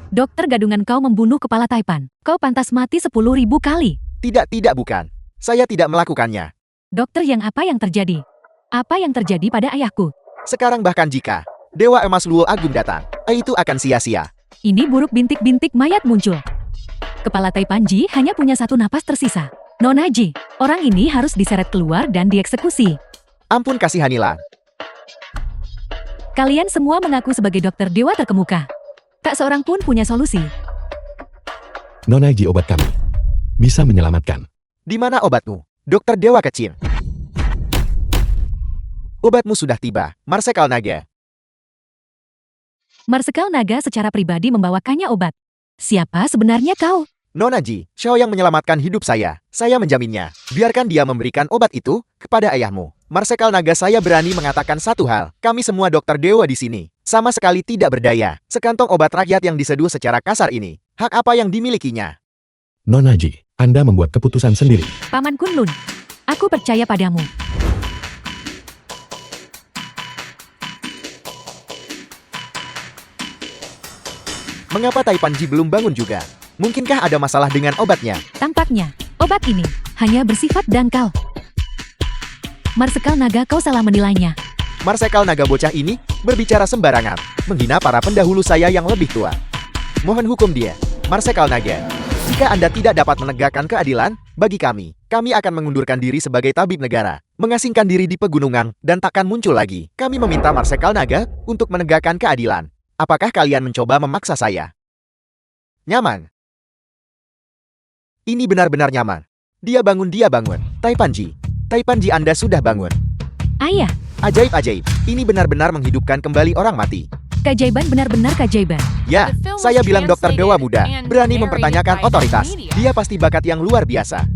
Dokter gadungan, kau membunuh kepala Taipan. Kau pantas mati 10.000 kali. Tidak, bukan. Saya tidak melakukannya. Dokter, apa yang terjadi? Apa yang terjadi pada ayahku? Sekarang bahkan jika Dewa Emas Luo Agung datang, itu akan sia-sia. Ini buruk, bintik-bintik mayat muncul. Kepala Tai Panji hanya punya 1 napas tersisa. Nona Ji, orang ini harus diseret keluar dan dieksekusi. Ampun, kasihanilah. Kalian semua mengaku sebagai dokter dewa terkemuka. Tak seorang pun punya solusi. Nona Ji, obat kami bisa menyelamatkan. Di mana obatmu, dokter dewa kecil? Obatmu sudah tiba, Marsekal Naga. Marsekal Naga secara pribadi membawakannya obat. Siapa sebenarnya kau? Nona Ji, Xiao yang menyelamatkan hidup saya. Saya menjaminnya. Biarkan dia memberikan obat itu kepada ayahmu. Marsekal Naga, saya berani mengatakan satu hal. Kami semua dokter dewa di sini sama sekali tidak berdaya. Sekantong obat rakyat yang diseduh secara kasar ini. Hak apa yang dimilikinya? Nona Ji, Anda membuat keputusan sendiri. Paman Kunlun, aku percaya padamu. Mengapa Tai Panji belum bangun juga? Mungkinkah ada masalah dengan obatnya? Tampaknya, obat ini hanya bersifat dangkal. Marsekal Naga, kau salah menilainya. Marsekal naga bocah ini berbicara sembarangan, menghina para pendahulu saya yang lebih tua. Mohon hukum dia, Marsekal Naga. Jika Anda tidak dapat menegakkan keadilan, bagi kami akan mengundurkan diri sebagai tabib negara, mengasingkan diri di pegunungan, dan takkan muncul lagi. Kami meminta Marsekal Naga untuk menegakkan keadilan. Apakah kalian mencoba memaksa saya? Nyaman. Ini benar-benar nyaman. Dia bangun. Taipanji Anda sudah bangun. Ayah, Ajaib. Ini benar-benar menghidupkan kembali orang mati. keajaiban, benar-benar keajaiban. Ya, saya bilang Dokter Dewa Muda berani mempertanyakan otoritas. Dia pasti bakat yang luar biasa.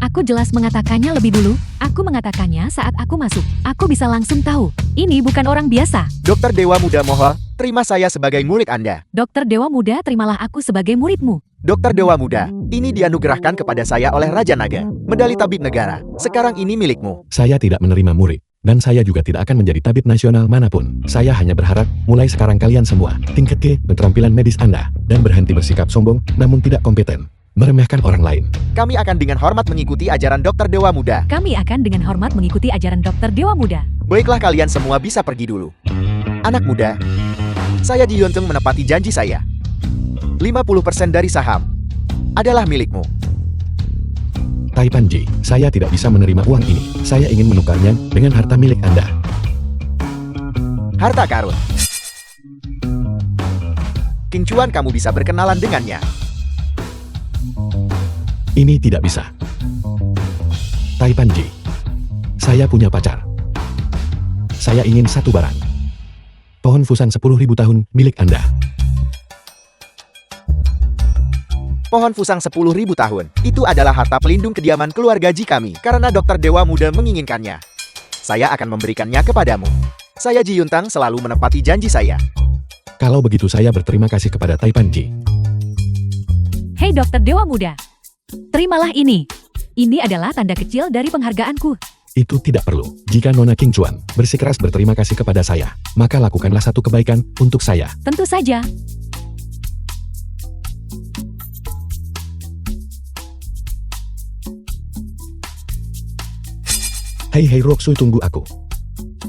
Aku jelas mengatakannya lebih dulu. Aku mengatakannya saat aku masuk. Aku bisa langsung tahu. Ini bukan orang biasa. Dokter Dewa Muda mohon, terima saya sebagai murid Anda. Dokter Dewa Muda, terimalah aku sebagai muridmu. Dokter Dewa Muda, ini dianugerahkan kepada saya oleh Raja Naga. Medali tabib negara. Sekarang ini milikmu. Saya tidak menerima murid. Dan saya juga tidak akan menjadi tabib nasional manapun. Saya hanya berharap, mulai sekarang kalian semua, tingkatkan keterampilan medis Anda, dan berhenti bersikap sombong, namun tidak kompeten, meremehkan orang lain. Kami akan dengan hormat mengikuti ajaran Dokter Dewa Muda. Kami akan dengan hormat mengikuti ajaran Dokter Dewa Muda. Baiklah, kalian semua bisa pergi dulu. Anak muda, saya Ji Yunteng menepati janji saya. 50% dari saham adalah milikmu. Taipanji, saya tidak bisa menerima uang ini. Saya ingin menukarnya dengan harta milik Anda. Harta karun. King Chuan, kamu bisa berkenalan dengannya. Ini tidak bisa. Taipanji, saya punya pacar. Saya ingin satu barang. Pohon Fusan 10.000 tahun milik Anda. Pohon Fusang 10.000 tahun. Itu adalah harta pelindung kediaman keluarga Ji kami, karena Dokter Dewa Muda menginginkannya. Saya akan memberikannya kepadamu. Saya Ji Yuntang selalu menepati janji saya. Kalau begitu saya berterima kasih kepada Taipanji. Hei Dokter Dewa Muda, terimalah ini. Ini adalah tanda kecil dari penghargaanku. Itu tidak perlu. Jika Nona King Chuan bersikeras berterima kasih kepada saya, maka lakukanlah satu kebaikan untuk saya. Tentu saja. Hei Roxu, tunggu aku.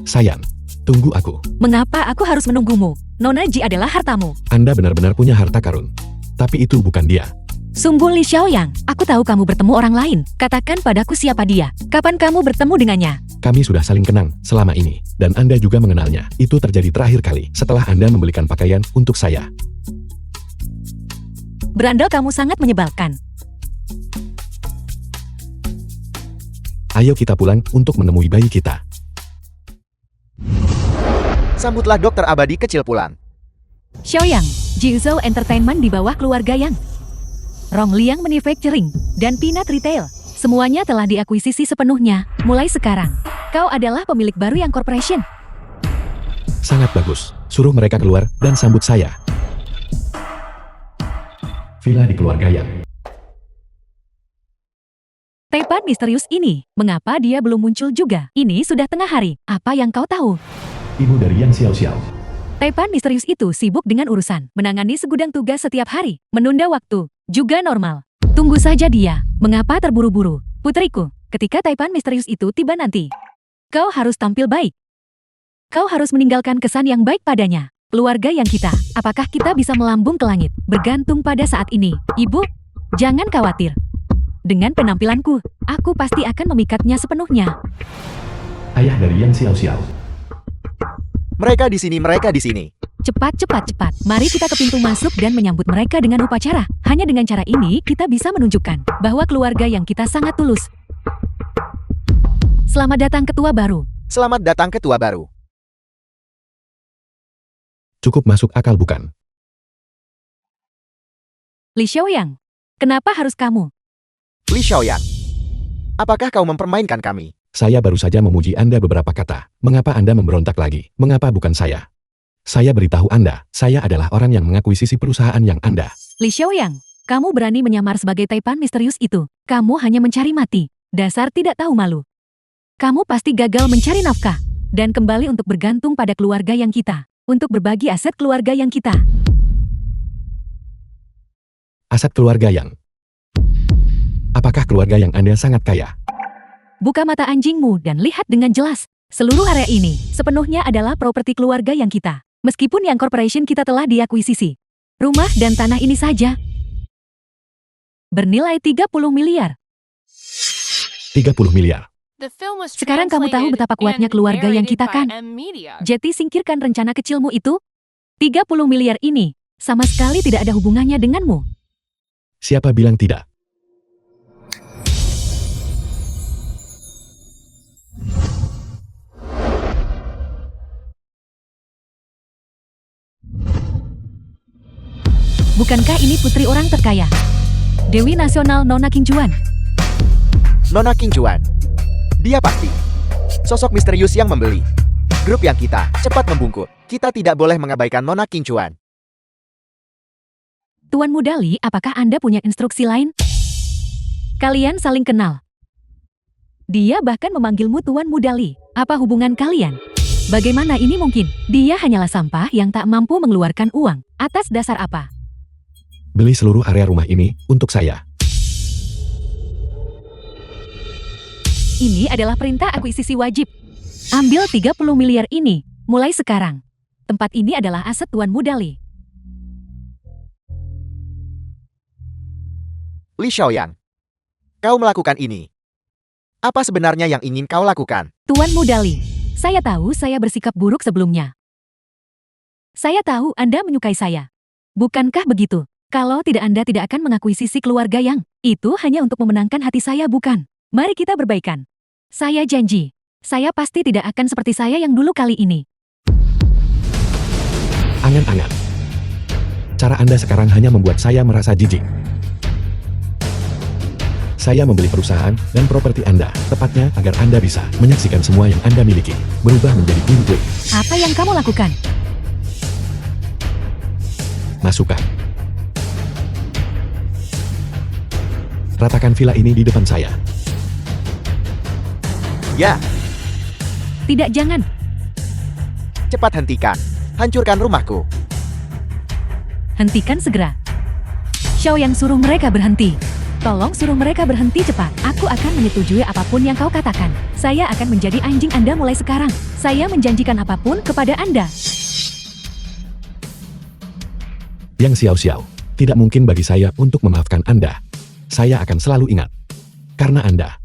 Sayang, tunggu aku. Mengapa aku harus menunggumu? Nona Ji adalah hartamu. Anda benar-benar punya harta karun. Tapi itu bukan dia. Sungguh Li Xiaoyang, aku tahu kamu bertemu orang lain. Katakan padaku siapa dia. Kapan kamu bertemu dengannya? Kami sudah saling kenal selama ini. Dan Anda juga mengenalnya. Itu terjadi terakhir kali setelah Anda membelikan pakaian untuk saya. Berandal, kamu sangat menyebalkan. Ayo kita pulang untuk menemui bayi kita. Sambutlah Dokter Abadi kecil pulang. Xiaoyang, Jingzhou Entertainment di bawah keluarga Yang. Rongliang Manufacturing, dan Peanut Retail. Semuanya telah diakuisisi sepenuhnya. Mulai sekarang, kau adalah pemilik baru Yang Corporation. Sangat bagus. Suruh mereka keluar dan sambut saya. Villa di keluarga Yang. Taipan misterius ini, mengapa dia belum muncul juga? Ini sudah tengah hari, apa yang kau tahu? Ibu dari Yang Xiao. Taipan misterius itu sibuk dengan urusan, menangani segudang tugas setiap hari, menunda waktu, juga normal. Tunggu saja dia, mengapa terburu-buru? Putriku, ketika Taipan misterius itu tiba nanti, kau harus tampil baik. Kau harus meninggalkan kesan yang baik padanya. Keluarga yang kita, apakah kita bisa melambung ke langit? Bergantung pada saat ini. Ibu, jangan khawatir. Dengan penampilanku, aku pasti akan memikatnya sepenuhnya. Ayah dari Yang Xiao. Mereka di sini. Cepat. Mari kita ke pintu masuk dan menyambut mereka dengan upacara. Hanya dengan cara ini, kita bisa menunjukkan bahwa keluarga yang kita sangat tulus. Selamat datang ketua baru. Selamat datang ketua baru. Cukup masuk akal bukan? Li Xiaoyang, kenapa harus kamu? Li Xiaoyang, apakah kau mempermainkan kami? Saya baru saja memuji Anda beberapa kata. Mengapa Anda memberontak lagi? Mengapa bukan saya? Saya beritahu Anda, saya adalah orang yang mengakuisisi perusahaan yang Anda. Li Xiaoyang, kamu berani menyamar sebagai Taipan misterius itu. Kamu hanya mencari mati. Dasar tidak tahu malu. Kamu pasti gagal mencari nafkah. Dan kembali untuk bergantung pada keluarga yang kita. Untuk berbagi aset keluarga yang kita. Aset keluarga yang... Apakah keluarga yang Anda sangat kaya? Buka mata anjingmu dan lihat dengan jelas. Seluruh area ini sepenuhnya adalah properti keluarga yang kita. Meskipun yang corporation kita telah diakuisisi. Rumah dan tanah ini saja bernilai 30 miliar. 30 miliar. Sekarang kamu tahu betapa kuatnya keluarga yang kita kan? Jadi singkirkan rencana kecilmu itu. 30 miliar ini sama sekali tidak ada hubungannya denganmu. Siapa bilang tidak? Bukankah ini putri orang terkaya? Dewi Nasional Nona King Juan. Nona King Juan. Dia pasti. Sosok misterius yang membeli. Grup yang kita cepat membungkuk. Kita tidak boleh mengabaikan Nona King Juan. Tuan Mudali, apakah Anda punya instruksi lain? Kalian saling kenal. Dia bahkan memanggilmu Tuan Mudali. Apa hubungan kalian? Bagaimana ini mungkin? Dia hanyalah sampah yang tak mampu mengeluarkan uang. Atas dasar apa? Beli seluruh area rumah ini untuk saya. Ini adalah perintah akuisisi wajib. Ambil 30 miliar ini, mulai sekarang. Tempat ini adalah aset Tuan Mudali. Li Xiaoyang. Kau melakukan ini. Apa sebenarnya yang ingin kau lakukan? Tuan Mudali, saya tahu saya bersikap buruk sebelumnya. Saya tahu Anda menyukai saya. Bukankah begitu? Kalau tidak Anda tidak akan mengakuisisi keluarga yang itu hanya untuk memenangkan hati saya, bukan? Mari kita berbaikan. Saya janji, saya pasti tidak akan seperti saya yang dulu kali ini. Angan-angan. Cara Anda sekarang hanya membuat saya merasa jijik. Saya membeli perusahaan dan properti Anda, tepatnya agar Anda bisa menyaksikan semua yang Anda miliki, berubah menjadi puing-puing. Apa yang kamu lakukan? Masukkan. Ratakan villa ini di depan saya. Ya, Tidak, jangan. cepat hentikan. Hancurkan rumahku. Hentikan segera. Xiao yang suruh mereka berhenti. Tolong suruh mereka berhenti cepat. Aku akan menyetujui apapun yang kau katakan. Saya akan menjadi anjing Anda mulai sekarang. Saya menjanjikan apapun kepada Anda. Yang Xiao-Xiao, tidak mungkin bagi saya untuk memaafkan Anda. Saya akan selalu ingat. Karena Anda.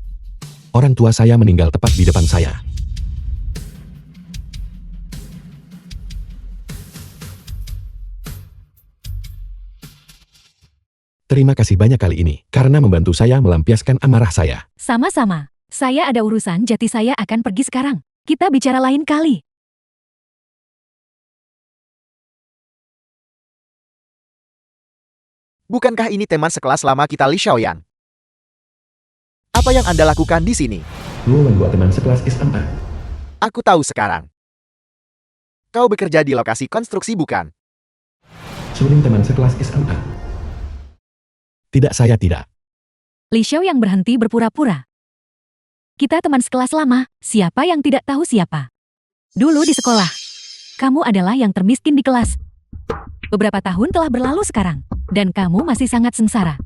Orang tua saya meninggal tepat di depan saya. Terima kasih banyak kali ini, karena membantu saya melampiaskan amarah saya. Sama-sama. Saya ada urusan, jadi saya akan pergi sekarang. Kita bicara lain kali. Bukankah ini teman sekelas lama kita, Li Xiaoyang? Apa yang Anda lakukan di sini? Lu membuat teman sekelas SMA. Aku tahu sekarang. Kau bekerja di lokasi konstruksi, bukan? Suling teman sekelas SMA. Tidak, saya tidak. Li Xiao yang berhenti berpura-pura. Kita teman sekelas lama, siapa yang tidak tahu siapa? Dulu di sekolah, kamu adalah yang termiskin di kelas. Beberapa tahun telah berlalu sekarang, dan kamu masih sangat sengsara.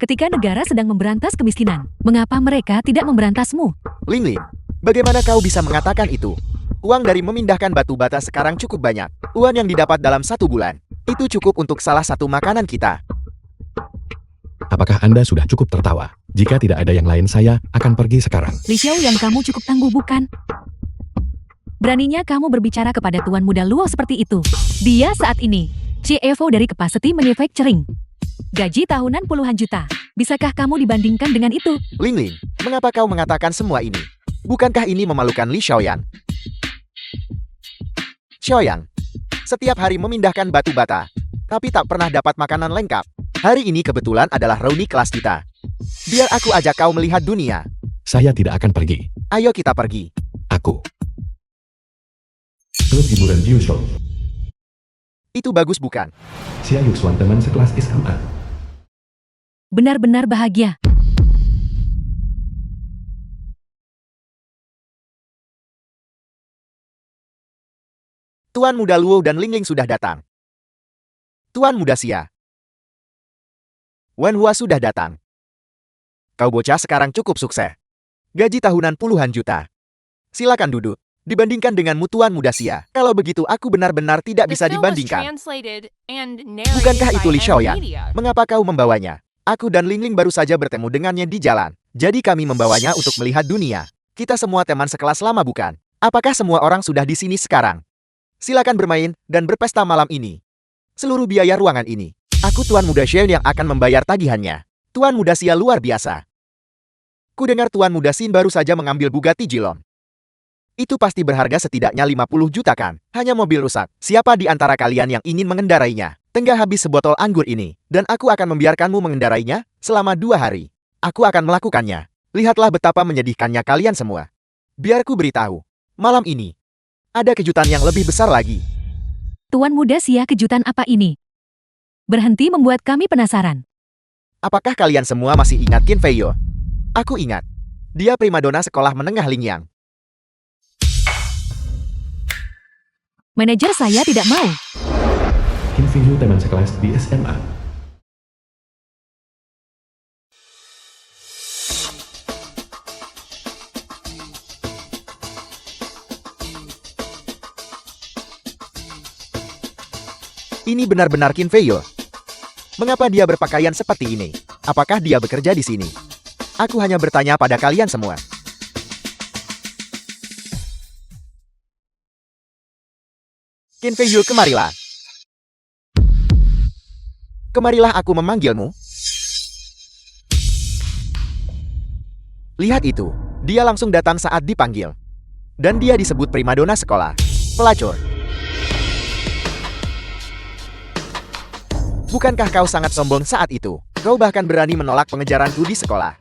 Ketika negara sedang memberantas kemiskinan, mengapa mereka tidak memberantasmu? Ling Ling, bagaimana kau bisa mengatakan itu? Uang dari memindahkan batu bata sekarang cukup banyak. Uang yang didapat dalam 1 bulan. Itu cukup untuk salah satu makanan kita. Apakah Anda sudah cukup tertawa? Jika tidak ada yang lain, saya akan pergi sekarang. Li Xiao yang kamu cukup tangguh, bukan? Beraninya kamu berbicara kepada Tuan Muda Luo seperti itu. Dia saat ini CFO dari Capacity Manufacturing. Gaji tahunan puluhan juta. Bisakah kamu dibandingkan dengan itu? Ling Ling, mengapa kau mengatakan semua ini? Bukankah ini memalukan Li Xiaoyang? Xiaoyang, setiap hari memindahkan batu bata, tapi tak pernah dapat makanan lengkap. Hari ini kebetulan adalah reuni kelas kita. Biar aku ajak kau melihat dunia. Saya tidak akan pergi. Ayo kita pergi. Aku. Klub hiburan Jiu-Show. Itu bagus bukan? Xia Yuxuan teman sekelas SMA. Benar-benar bahagia. Tuan Muda Luo dan Ling Ling sudah datang. Tuan Muda Xia. Wen Hua sudah datang. Kau bocah sekarang cukup sukses. Gaji tahunan puluhan juta. Silakan duduk. Dibandingkan denganmu Tuan Muda Xia, kalau begitu aku benar-benar tidak bisa dibandingkan. Bukankah itu Li Xiaoyan? Mengapa kau membawanya? Aku dan Ling Ling baru saja bertemu dengannya di jalan. Jadi kami membawanya untuk melihat dunia. Kita semua teman sekelas lama bukan? Apakah semua orang sudah di sini sekarang? Silakan bermain dan berpesta malam ini. Seluruh biaya ruangan ini, aku Tuan Muda Xia yang akan membayar tagihannya. Tuan Muda Xia luar biasa. Ku dengar Tuan Muda Xin baru saja mengambil Bugatti Jilong. Itu pasti berharga setidaknya 50 juta kan? Hanya mobil rusak. Siapa di antara kalian yang ingin mengendarainya? Tengah habis sebotol anggur ini, dan aku akan membiarkanmu mengendarainya selama 2 hari. Aku akan melakukannya. Lihatlah betapa menyedihkannya kalian semua. Biar ku beritahu, malam ini ada kejutan yang lebih besar lagi. Tuan Muda Xia, kejutan apa ini? Berhenti membuat kami penasaran. Apakah kalian semua masih ingat Qin Feiyo? Aku ingat. Dia primadona sekolah menengah Lingyang. Manajer saya tidak mau. Qin Feiyo teman sekelas di SMA. Ini benar-benar Qin Feiyo. Mengapa dia berpakaian seperti ini? Apakah dia bekerja di sini? Aku hanya bertanya pada kalian semua. Qin Feiyo, kemarilah. Kemarilah, aku memanggilmu. Lihat itu, dia langsung datang saat dipanggil. Dan dia disebut primadona sekolah. Pelacur. Bukankah kau sangat sombong saat itu? Kau bahkan berani menolak pengejaranku di sekolah.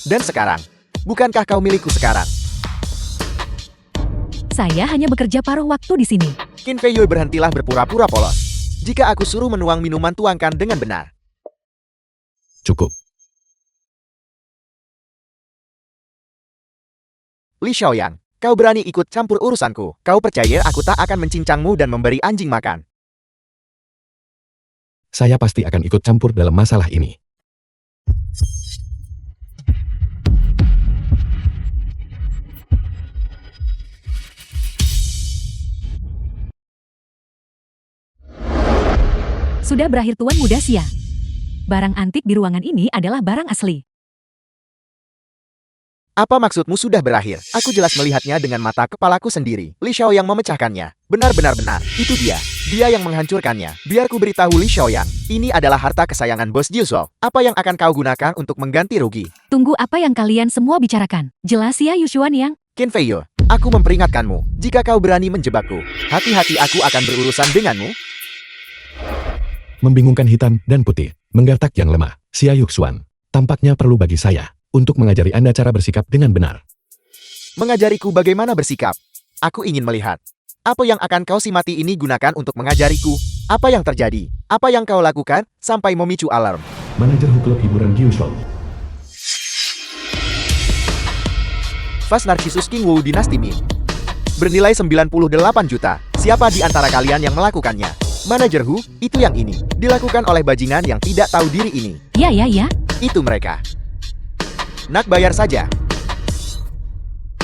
Dan sekarang, bukankah kau milikku sekarang? Saya hanya bekerja paruh waktu di sini. Qin Feiyo, berhentilah berpura-pura polos. Jika aku suruh menuang minuman, tuangkan dengan benar. Cukup. Li Xiaoyan, kau berani ikut campur urusanku. Kau percaya aku tak akan mencincangmu dan memberi anjing makan? Saya pasti akan ikut campur dalam masalah ini. Sudah berakhir Tuan Muda Xia. Barang antik di ruangan ini adalah barang asli. Apa maksudmu sudah berakhir? Aku jelas melihatnya dengan mata kepalaku sendiri. Li Xiaoyan memecahkannya. Benar-benar, itu dia. Dia yang menghancurkannya. Biar ku beritahu Li Xiaoyan, ini adalah harta kesayangan Bos Jiuzhou. Apa yang akan kau gunakan untuk mengganti rugi? Tunggu, apa yang kalian semua bicarakan? Jelas ya Yushuan yang... Qin Feiyo, aku memperingatkanmu. Jika kau berani menjebakku, hati-hati, aku akan berurusan denganmu. Membingungkan hitam dan putih, menggertak yang lemah. Xia Yuxuan, tampaknya perlu bagi saya untuk mengajari Anda cara bersikap dengan benar. Mengajariku bagaimana bersikap? Aku ingin melihat. Apa yang akan kau si mati ini gunakan untuk mengajariku? Apa yang terjadi? Apa yang kau lakukan sampai memicu alarm? Manajer klub hiburan Jiuzhou. Vas Narcissus King Wu Dynasty Min. Bernilai 98 juta. Siapa di antara kalian yang melakukannya? Manajer Hu, itu yang ini. Dilakukan oleh bajingan yang tidak tahu diri ini. Ya. Itu mereka. Nak, bayar saja.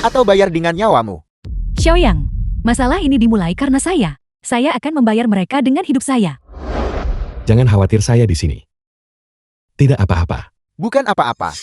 Atau bayar dengan nyawamu. Xiaoyang, masalah ini dimulai karena saya. Saya akan membayar mereka dengan hidup saya. Jangan khawatir, saya di sini. Tidak apa-apa. Bukan apa-apa.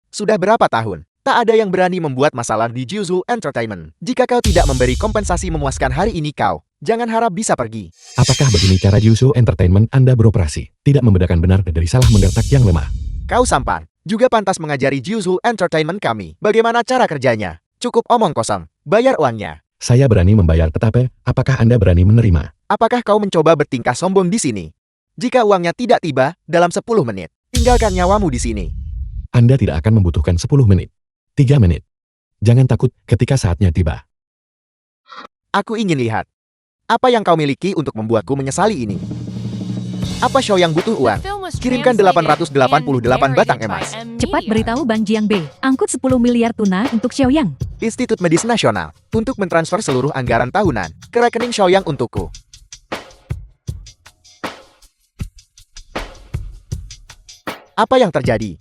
Sudah berapa tahun? Tak ada yang berani membuat masalah di Jiuzhou Entertainment. Jika kau tidak memberi kompensasi memuaskan hari ini, kau jangan harap bisa pergi. Apakah begini cara Jiuzhou Entertainment Anda beroperasi? Tidak membedakan benar dari salah, menggertak yang lemah. Kau sampan. Juga pantas mengajari Jiuzhou Entertainment kami. Bagaimana cara kerjanya? Cukup omong kosong. Bayar uangnya. Saya berani membayar, tetapi apakah Anda berani menerima? Apakah kau mencoba bertingkah sombong di sini? Jika uangnya tidak tiba dalam 10 menit, tinggalkan nyawamu di sini. Anda tidak akan membutuhkan 10 menit. 3 menit. Jangan takut ketika saatnya tiba. Aku ingin lihat. Apa yang kau miliki untuk membuatku menyesali ini? Apa Xiao yang butuh uang? Kirimkan 888 batang emas. Cepat beritahu Bang Jiangbe, angkut 10 miliar tuna untuk Xiaoyang. Institut Medis Nasional, untuk mentransfer seluruh anggaran tahunan ke rekening Xiaoyang untukku. Apa yang terjadi?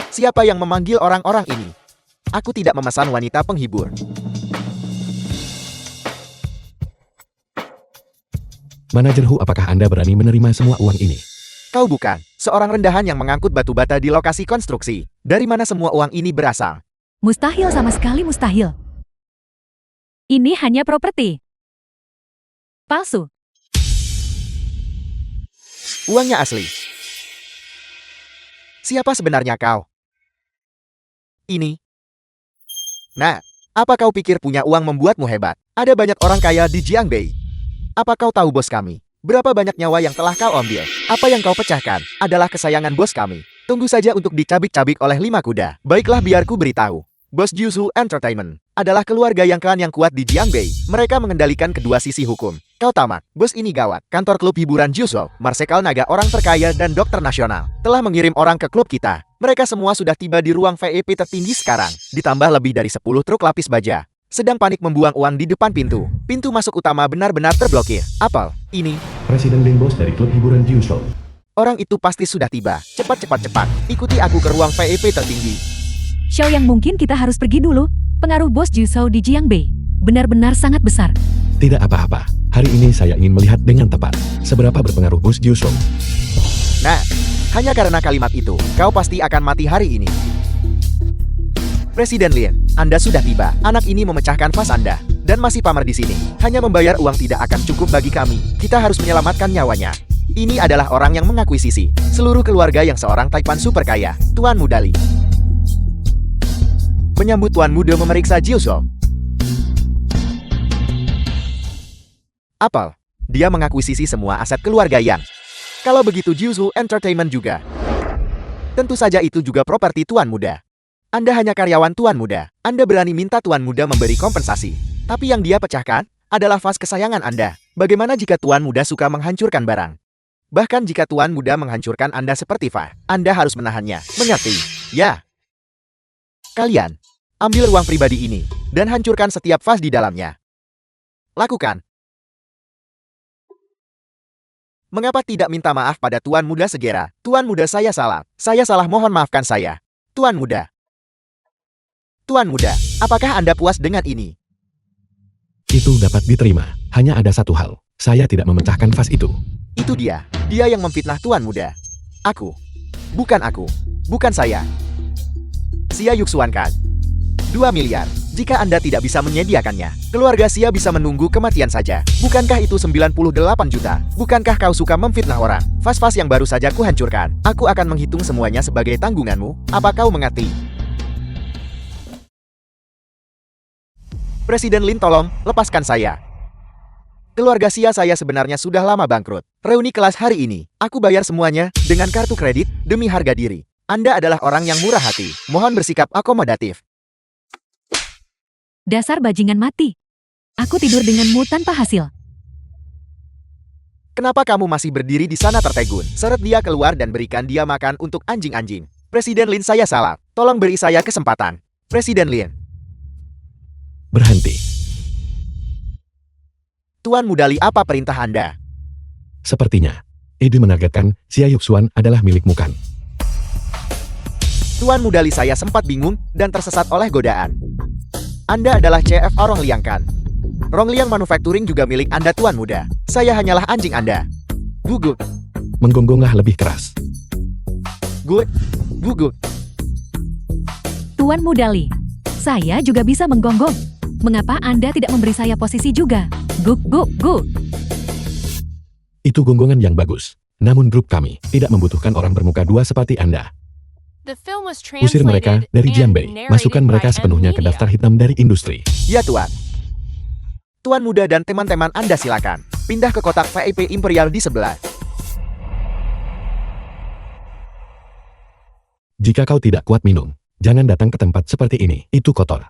Siapa yang memanggil orang-orang ini? Aku tidak memesan wanita penghibur. Manajer Hu, apakah Anda berani menerima semua uang ini? Kau bukan seorang rendahan yang mengangkut batu bata di lokasi konstruksi. Dari mana semua uang ini berasal? Mustahil, sama sekali mustahil. Ini hanya properti palsu. Uangnya asli. Siapa sebenarnya kau? Ini. Nah, apa kau pikir punya uang membuatmu hebat? Ada banyak orang kaya di Jiangbei. Apa kau tahu bos kami? Berapa banyak nyawa yang telah kau ambil? Apa yang kau pecahkan adalah kesayangan bos kami. Tunggu saja untuk dicabik-cabik oleh 5 kuda. Baiklah, biarku beritahu. Bos Jiusu Entertainment adalah keluarga yang klan yang kuat di Jiangbei. Mereka mengendalikan kedua sisi hukum. Kau tamat. Bos ini gawat. Kantor klub hiburan Jiusu, Marsekal Naga, orang terkaya dan dokter nasional, telah mengirim orang ke klub kita. Mereka semua sudah tiba di ruang VIP tertinggi sekarang. Ditambah lebih dari 10 truk lapis baja. Sedang panik membuang uang di depan pintu. Pintu masuk utama benar-benar terblokir. Apel, ini. Presiden Lin, bos dari klub hiburan Jiusu. Orang itu pasti sudah tiba. Cepat. Ikuti aku ke ruang VIP tertinggi. Xiaoyang, mungkin kita harus pergi dulu. Pengaruh bos Jiusu di Jiangbei benar-benar sangat besar. Tidak apa-apa. Hari ini saya ingin melihat dengan tepat seberapa berpengaruh bos Jiusu. Nah, hanya karena kalimat itu, kau pasti akan mati hari ini. Presiden Lin, Anda sudah tiba. Anak ini memecahkan vas Anda dan masih pamer di sini. Hanya membayar uang tidak akan cukup bagi kami. Kita harus menyelamatkan nyawanya. Ini adalah orang yang mengakuisisi seluruh keluarga yang seorang taipan super kaya, Tuan Muda Li. Menyambut Tuan Muda memeriksa Jiusu. Apel, dia mengakuisisi semua aset keluarga Yang. Kalau begitu Jiusu Entertainment juga. Tentu saja itu juga properti Tuan Muda. Anda hanya karyawan Tuan Muda. Anda berani minta Tuan Muda memberi kompensasi. Tapi yang dia pecahkan adalah vas kesayangan Anda. Bagaimana jika Tuan Muda suka menghancurkan barang? Bahkan jika Tuan Muda menghancurkan Anda seperti vas, Anda harus menahannya. Mengerti? Ya. Kalian, ambil uang pribadi ini dan hancurkan setiap vas di dalamnya. Lakukan. Mengapa tidak minta maaf pada Tuan Muda segera? Tuan Muda, saya salah. Saya salah, mohon maafkan saya. Tuan Muda. Tuan Muda, apakah Anda puas dengan ini? Itu dapat diterima. Hanya ada satu hal. Saya tidak memecahkan vas itu. Itu dia. Dia yang memfitnah Tuan Muda. Aku. Bukan aku. Bukan saya. Xia Yuxuan kan? 2 miliar. Jika Anda tidak bisa menyediakannya, keluarga Xia bisa menunggu kematian saja. Bukankah itu 98 juta? Bukankah kau suka memfitnah orang? Vas-vas yang baru saja kuhancurkan. Aku akan menghitung semuanya sebagai tanggunganmu. Apa kau mengerti? Presiden Lin, tolong, lepaskan saya. Keluarga Xia saya sebenarnya sudah lama bangkrut. Reuni kelas hari ini, aku bayar semuanya dengan kartu kredit demi harga diri. Anda adalah orang yang murah hati. Mohon bersikap akomodatif. Dasar bajingan mati. Aku tidur denganmu tanpa hasil. Kenapa kamu masih berdiri di sana tertegun? Seret dia keluar dan berikan dia makan untuk anjing-anjing. Presiden Lin, saya salah. Tolong beri saya kesempatan. Presiden Lin. Berhenti. Tuan Muda Li, apa perintah Anda? Sepertinya, ide menargetkan Xia Yuxuan adalah milikmu kan? Tuan Muda Li, saya sempat bingung dan tersesat oleh godaan. Anda adalah CF Rongliang kan? Rongliang Manufacturing juga milik Anda, Tuan Muda. Saya hanyalah anjing Anda. Gugut. Menggonggonglah lebih keras. Gugut. Tuan Muda Li, saya juga bisa menggonggong. Mengapa Anda tidak memberi saya posisi juga? Guk. Itu gonggongan yang bagus. Namun grup kami tidak membutuhkan orang bermuka dua seperti Anda. Usir mereka dari Jiangbei. Masukkan mereka sepenuhnya ke daftar hitam dari industri. Ya, Tuan. Tuan Muda dan teman-teman Anda silakan. Pindah ke kotak VIP Imperial di sebelah. Jika kau tidak kuat minum, jangan datang ke tempat seperti ini. Itu kotor.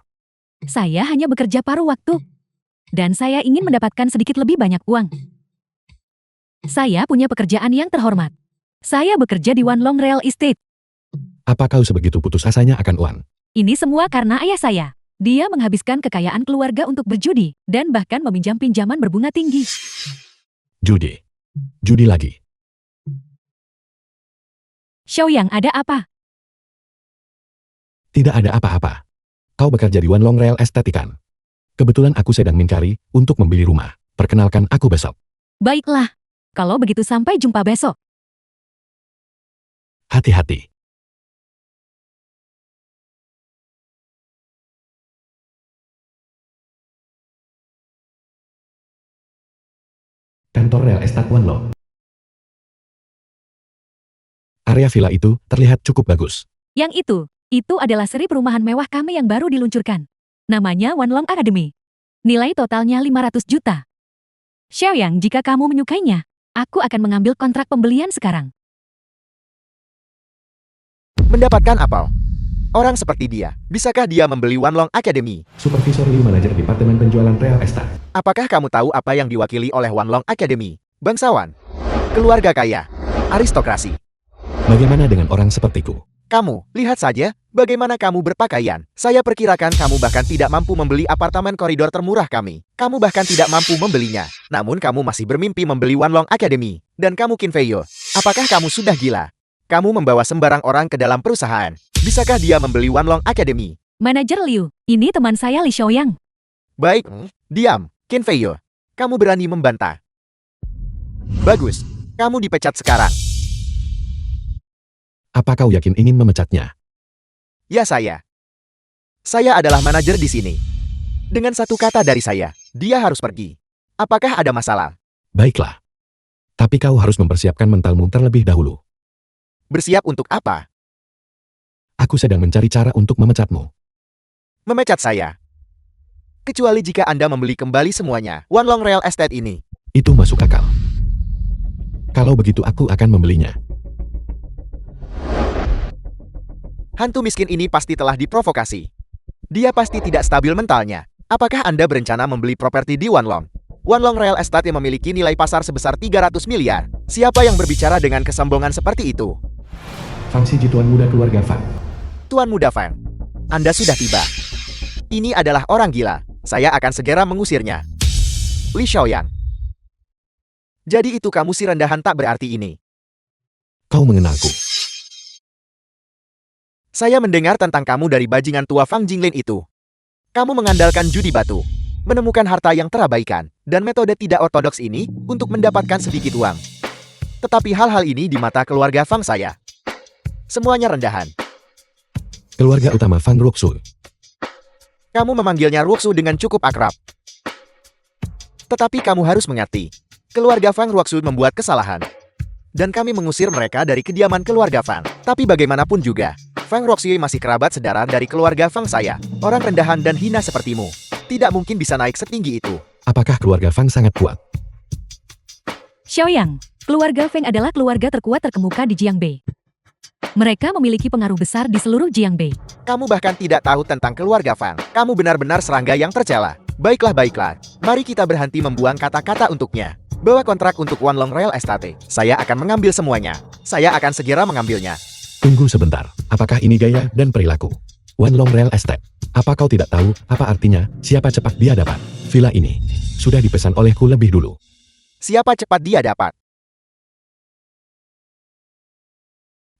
Saya hanya bekerja paruh waktu. Dan saya ingin mendapatkan sedikit lebih banyak uang. Saya punya pekerjaan yang terhormat. Saya bekerja di One Long Real Estate. Apa kau sebegitu putus asanya akan uang? Ini semua karena ayah saya. Dia menghabiskan kekayaan keluarga untuk berjudi dan bahkan meminjam pinjaman berbunga tinggi. Judi. Judi lagi. Xiaoyang, ada apa? Tidak ada apa-apa. Kau bekerja di One Long Real Estate kan? Kebetulan aku sedang mencari untuk membeli rumah. Perkenalkan aku besok. Baiklah. Kalau begitu sampai jumpa besok. Hati-hati. Kantor Real Estate One Long. Area villa itu terlihat cukup bagus. Yang itu adalah seri perumahan mewah kami yang baru diluncurkan. Namanya One Long Academy. Nilai totalnya 500 juta. Xiaoyang, jika kamu menyukainya, aku akan mengambil kontrak pembelian sekarang. Mendapatkan apa? Orang seperti dia, bisakah dia membeli One Long Academy? Supervisor Liu Manajer Departemen Penjualan Real Estate. Apakah kamu tahu apa yang diwakili oleh One Long Academy? Bangsawan, keluarga kaya, aristokrasi. Bagaimana dengan orang sepertiku? Kamu, lihat saja, bagaimana kamu berpakaian. Saya perkirakan kamu bahkan tidak mampu membeli apartemen koridor termurah kami. Kamu bahkan tidak mampu membelinya. Namun kamu masih bermimpi membeli One Long Academy. Dan kamu Qin Feiyo, apakah kamu sudah gila? Kamu membawa sembarang orang ke dalam perusahaan. Bisakah dia membeli One Long Academy? Manajer Liu, ini teman saya Li Xiaoyang. Baik, diam, Qin Feiyo. Kamu berani membantah. Bagus, kamu dipecat sekarang. Apa kau yakin ingin memecatnya? Ya saya. Saya adalah manajer di sini. Dengan satu kata dari saya, dia harus pergi. Apakah ada masalah? Baiklah. Tapi kau harus mempersiapkan mentalmu terlebih dahulu. Bersiap untuk apa? Aku sedang mencari cara untuk memecatmu. Memecat saya. Kecuali jika Anda membeli kembali semuanya, One Long Real Estate ini. Itu masuk akal. Kalau begitu aku akan membelinya. Hantu miskin ini pasti telah diprovokasi. Dia pasti tidak stabil mentalnya. Apakah Anda berencana membeli properti di One Long? One Long Real Estate yang memiliki nilai pasar sebesar 300 miliar. Siapa yang berbicara dengan kesombongan seperti itu? Fang Xiji, Tuan Muda Keluarga Fang. Tuan Muda Fang, Anda sudah tiba. Ini adalah orang gila. Saya akan segera mengusirnya. Li Xiaoyang. Jadi itu kamu si rendahan tak berarti ini. Kau mengenalku. Saya mendengar tentang kamu dari bajingan tua Fang Jinglin itu. Kamu mengandalkan judi batu, menemukan harta yang terabaikan, dan metode tidak ortodoks ini untuk mendapatkan sedikit uang. Tetapi hal-hal ini di mata keluarga Fang saya. Semuanya rendahan. Keluarga utama Fang Ruxu. Kamu memanggilnya Ruxu dengan cukup akrab. Tetapi kamu harus mengerti, keluarga Fang Ruxu membuat kesalahan. Dan kami mengusir mereka dari kediaman keluarga Fang. Tapi bagaimanapun juga, Fang Ruxu masih kerabat saudara dari keluarga Fang saya. Orang rendahan dan hina sepertimu tidak mungkin bisa naik setinggi itu. Apakah keluarga Fang sangat kuat? Xiaoyang, keluarga Feng adalah keluarga terkuat terkemuka di Jiangbei. Mereka memiliki pengaruh besar di seluruh Jiangbei. Kamu bahkan tidak tahu tentang keluarga Fang. Kamu benar-benar serangga yang tercela. Baiklah. Mari kita berhenti membuang kata-kata untuknya. Bawa kontrak untuk One Long Real Estate. Saya akan mengambil semuanya. Saya akan segera mengambilnya. Tunggu sebentar. Apakah ini gaya dan perilaku? One Long Real Estate. Apa kau tidak tahu apa artinya siapa cepat dia dapat? Villa ini sudah dipesan olehku lebih dulu. Siapa cepat dia dapat?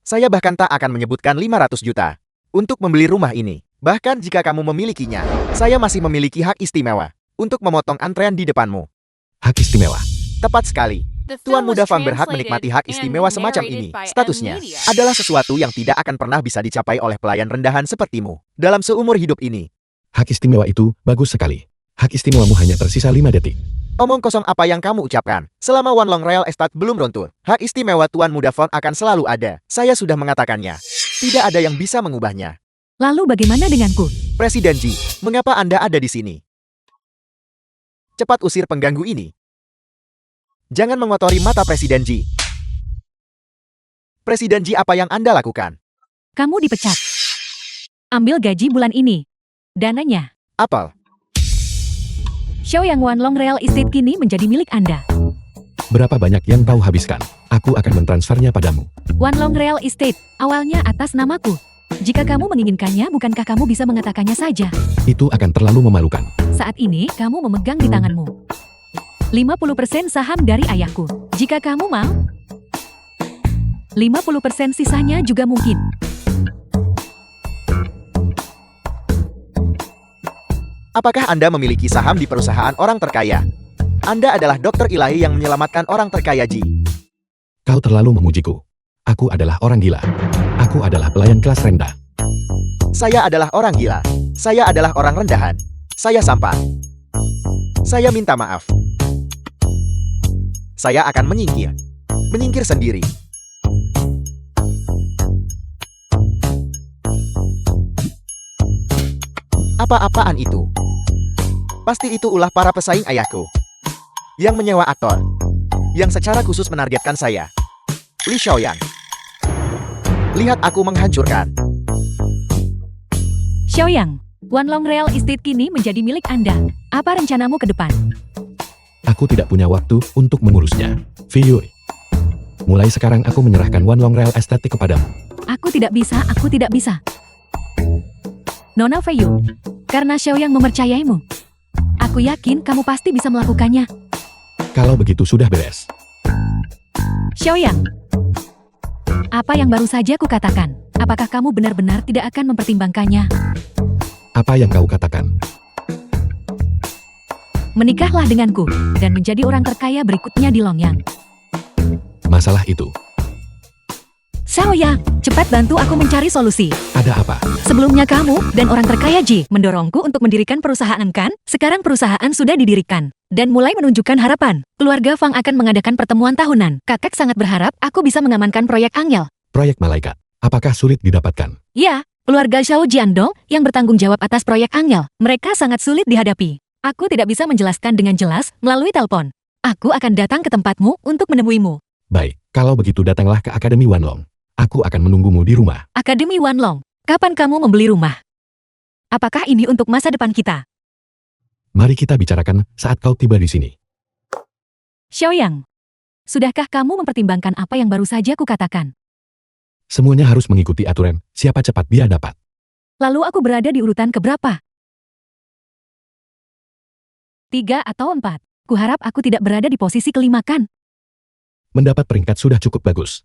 Saya bahkan tak akan menyebutkan 500 juta untuk membeli rumah ini. Bahkan jika kamu memilikinya, saya masih memiliki hak istimewa untuk memotong antrean di depanmu. Hak istimewa. Tepat sekali. Tuan Muda Fang berhak menikmati hak istimewa semacam ini. Statusnya adalah sesuatu yang tidak akan pernah bisa dicapai oleh pelayan rendahan sepertimu dalam seumur hidup ini. Hak istimewa itu bagus sekali. Hak istimewamu hanya tersisa 5 detik. Omong kosong apa yang kamu ucapkan? Selama One Long Real Estate belum runtuh, hak istimewa Tuan Muda Fang akan selalu ada. Saya sudah mengatakannya. Tidak ada yang bisa mengubahnya. Lalu bagaimana denganku? Presiden Ji, mengapa Anda ada di sini? Cepat usir pengganggu ini. Jangan mengotori mata Presiden Ji. Presiden Ji, apa yang Anda lakukan? Kamu dipecat. Ambil gaji bulan ini. Dananya. Apel. Xiaoyang One Long Real Estate kini menjadi milik Anda. Berapa banyak yang kau habiskan? Aku akan mentransfernya padamu. One Long Real Estate, awalnya atas namaku. Jika kamu menginginkannya, bukankah kamu bisa mengatakannya saja? Itu akan terlalu memalukan. Saat ini, kamu memegang di tanganmu 50% saham dari ayahku. Jika kamu mau, 50% sisanya juga mungkin. Apakah Anda memiliki saham di perusahaan orang terkaya? Anda adalah dokter ilahi yang menyelamatkan orang terkaya, Ji. Kau terlalu memujiku. Aku adalah orang gila. Aku adalah pelayan kelas rendah. Saya adalah orang gila. Saya adalah orang rendahan. Saya sampah. Saya minta maaf. Saya akan menyingkir. Menyingkir sendiri. Apa-apaan itu? Pasti itu ulah para pesaing ayahku. Yang menyewa aktor. Yang secara khusus menargetkan saya. Li Xiaoyang. Lihat aku menghancurkan. Xiaoyang, Wanlong Real Estate kini menjadi milik Anda. Apa rencanamu ke depan? Aku tidak punya waktu untuk mengurusnya. Fiyui. Mulai sekarang aku menyerahkan Wanlong Real Estate kepadamu. Aku tidak bisa. Nona Feiyu, karena Xiaoyang mempercayaimu. Aku yakin kamu pasti bisa melakukannya. Kalau begitu sudah beres. Xiaoyang, apa yang baru saja kukatakan? Apakah kamu benar-benar tidak akan mempertimbangkannya? Apa yang kau katakan? Menikahlah denganku, dan menjadi orang terkaya berikutnya di Longyang. Masalah itu. Xiaoyang, cepat bantu aku mencari solusi. Ada apa? Sebelumnya kamu dan orang terkaya Ji mendorongku untuk mendirikan perusahaan kan? Sekarang perusahaan sudah didirikan dan mulai menunjukkan harapan. Keluarga Fang akan mengadakan pertemuan tahunan. Kakak sangat berharap aku bisa mengamankan proyek Angel. Proyek malaikat. Apakah sulit didapatkan? Ya, keluarga Xiao Jiandong yang bertanggung jawab atas proyek Angel. Mereka sangat sulit dihadapi. Aku tidak bisa menjelaskan dengan jelas melalui telepon. Aku akan datang ke tempatmu untuk menemuimu. Baik, kalau begitu datanglah ke Akademi Wanlong. Aku akan menunggumu di rumah. Akademi Wanlong, kapan kamu membeli rumah? Apakah ini untuk masa depan kita? Mari kita bicarakan saat kau tiba di sini. Xiaoyang, sudahkah kamu mempertimbangkan apa yang baru saja kukatakan? Semuanya harus mengikuti aturan, siapa cepat dia dapat. Lalu aku berada di urutan keberapa? 3 atau 4. Kuharap aku tidak berada di posisi kelima kan? Mendapat peringkat sudah cukup bagus.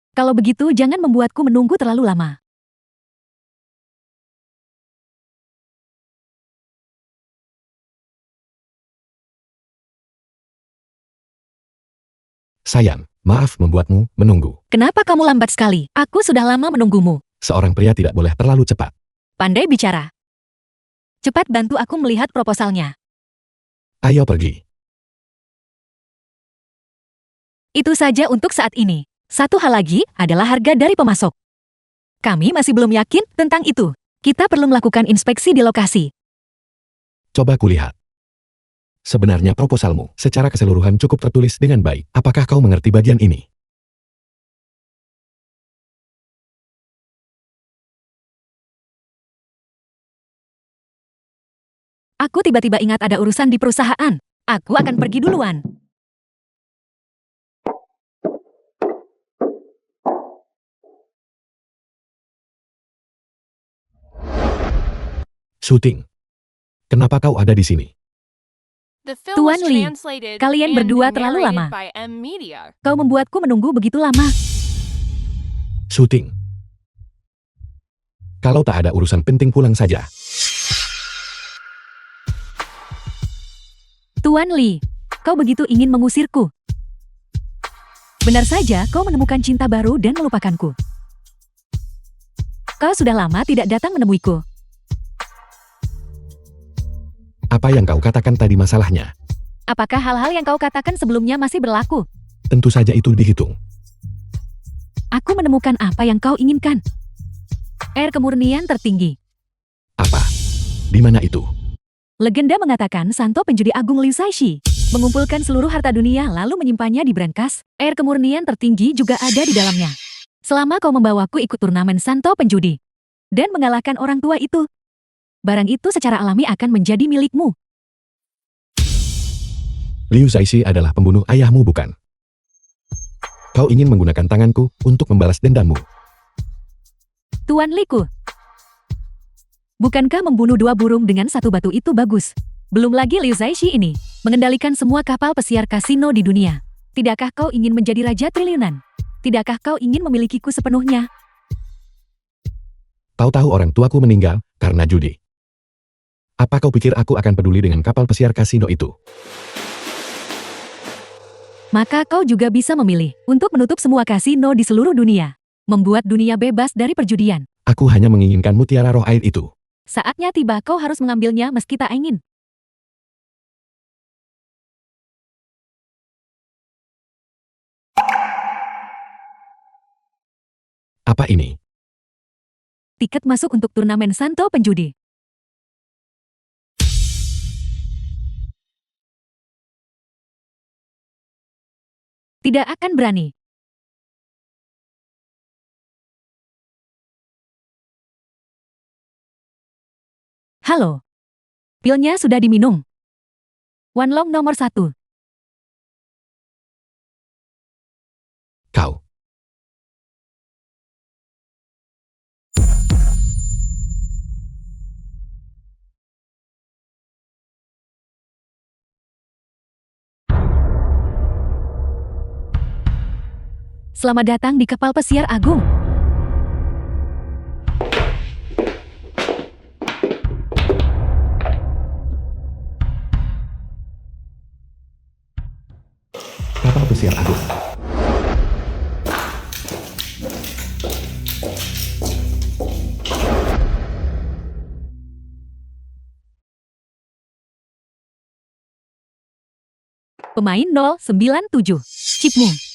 Kalau begitu jangan membuatku menunggu terlalu lama. Sayang, maaf membuatmu menunggu. Kenapa kamu lambat sekali? Aku sudah lama menunggumu. Seorang pria tidak boleh terlalu cepat. Pandai bicara. Cepat bantu aku melihat proposalnya. Ayo pergi. Itu saja untuk saat ini. Satu hal lagi adalah harga dari pemasok. Kami masih belum yakin tentang itu. Kita perlu melakukan inspeksi di lokasi. Coba kulihat. Sebenarnya proposalmu secara keseluruhan cukup tertulis dengan baik. Apakah kau mengerti bagian ini? Aku tiba-tiba ingat ada urusan di perusahaan. Aku akan pergi duluan. Syuting. Kenapa kau ada di sini? Tuan Li, kalian berdua terlalu lama. Kau membuatku menunggu begitu lama. Syuting. Kalau tak ada urusan penting pulang saja. Tuan Li, kau begitu ingin mengusirku. Benar saja kau menemukan cinta baru dan melupakanku. Kau sudah lama tidak datang menemuiku. Apa yang kau katakan tadi masalahnya? Apakah hal-hal yang kau katakan sebelumnya masih berlaku? Tentu saja itu dihitung. Aku menemukan apa yang kau inginkan. Air kemurnian tertinggi. Apa? Di mana itu? Legenda mengatakan Santo Penjudi Agung Liu Saishi mengumpulkan seluruh harta dunia lalu menyimpannya di brankas. Air kemurnian tertinggi juga ada di dalamnya. Selama kau membawaku ikut turnamen Santo Penjudi dan mengalahkan orang tua itu, barang itu secara alami akan menjadi milikmu. Liu Saishi adalah pembunuh ayahmu bukan? Kau ingin menggunakan tanganku untuk membalas dendammu. Tuan Liku, bukankah membunuh 2 burung dengan 1 batu itu bagus? Belum lagi Liu Saishi ini mengendalikan semua kapal pesiar kasino di dunia. Tidakkah kau ingin menjadi raja triliunan? Tidakkah kau ingin memilikiku sepenuhnya? Tahu-tahu orang tuaku meninggal karena judi. Apa kau pikir aku akan peduli dengan kapal pesiar kasino itu? Maka kau juga bisa memilih untuk menutup semua kasino di seluruh dunia. Membuat dunia bebas dari perjudian. Aku hanya menginginkan mutiara roh air itu. Saatnya tiba kau harus mengambilnya meski tak ingin. Apa ini? Tiket masuk untuk turnamen Santo Penjudi. Tidak akan berani. Halo. Pilnya sudah diminum. One Long nomor 1. Kau. Selamat datang di kapal pesiar agung. Kapal pesiar agung. Pemain 097. Cipmu.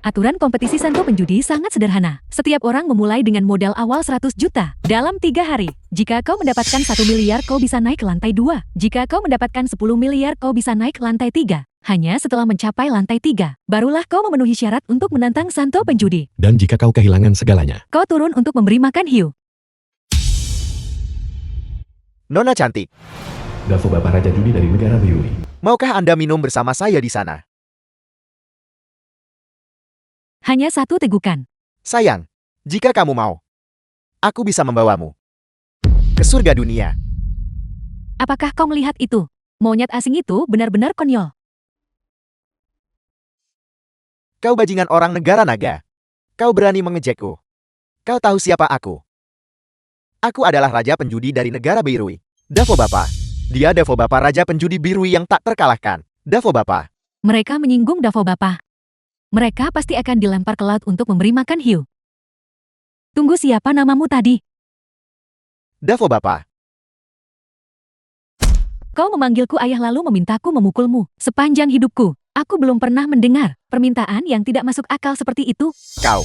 Aturan kompetisi Santo Penjudi sangat sederhana. Setiap orang memulai dengan modal awal 100 juta. Dalam 3 hari, jika kau mendapatkan 1 miliar kau bisa naik ke lantai 2. Jika kau mendapatkan 10 miliar kau bisa naik ke lantai 3. Hanya setelah mencapai lantai 3, barulah kau memenuhi syarat untuk menantang Santo Penjudi. Dan jika kau kehilangan segalanya, Kau turun untuk memberi makan hiu. Nona cantik, Davo Bapak Raja Judi dari negara Biuli. maukah Anda minum bersama saya di sana? Hanya 1 tegukan. Sayang, jika kamu mau, aku bisa membawamu ke surga dunia. Apakah kau melihat itu? Monyet asing itu benar-benar konyol. Kau bajingan orang negara naga. Kau berani mengejekku. Kau tahu siapa aku? Aku adalah Raja Penjudi dari negara Birui. Davo Bapak. Dia Davo Bapak Raja Penjudi Birui yang tak terkalahkan. Davo Bapak. Mereka menyinggung Davo Bapak. Mereka pasti akan dilempar ke laut untuk memberi makan hiu. Tunggu, siapa namamu tadi? Davo Bapak. Kau memanggilku ayah lalu memintaku memukulmu. Sepanjang hidupku, aku belum pernah mendengar permintaan yang tidak masuk akal seperti itu. Kau.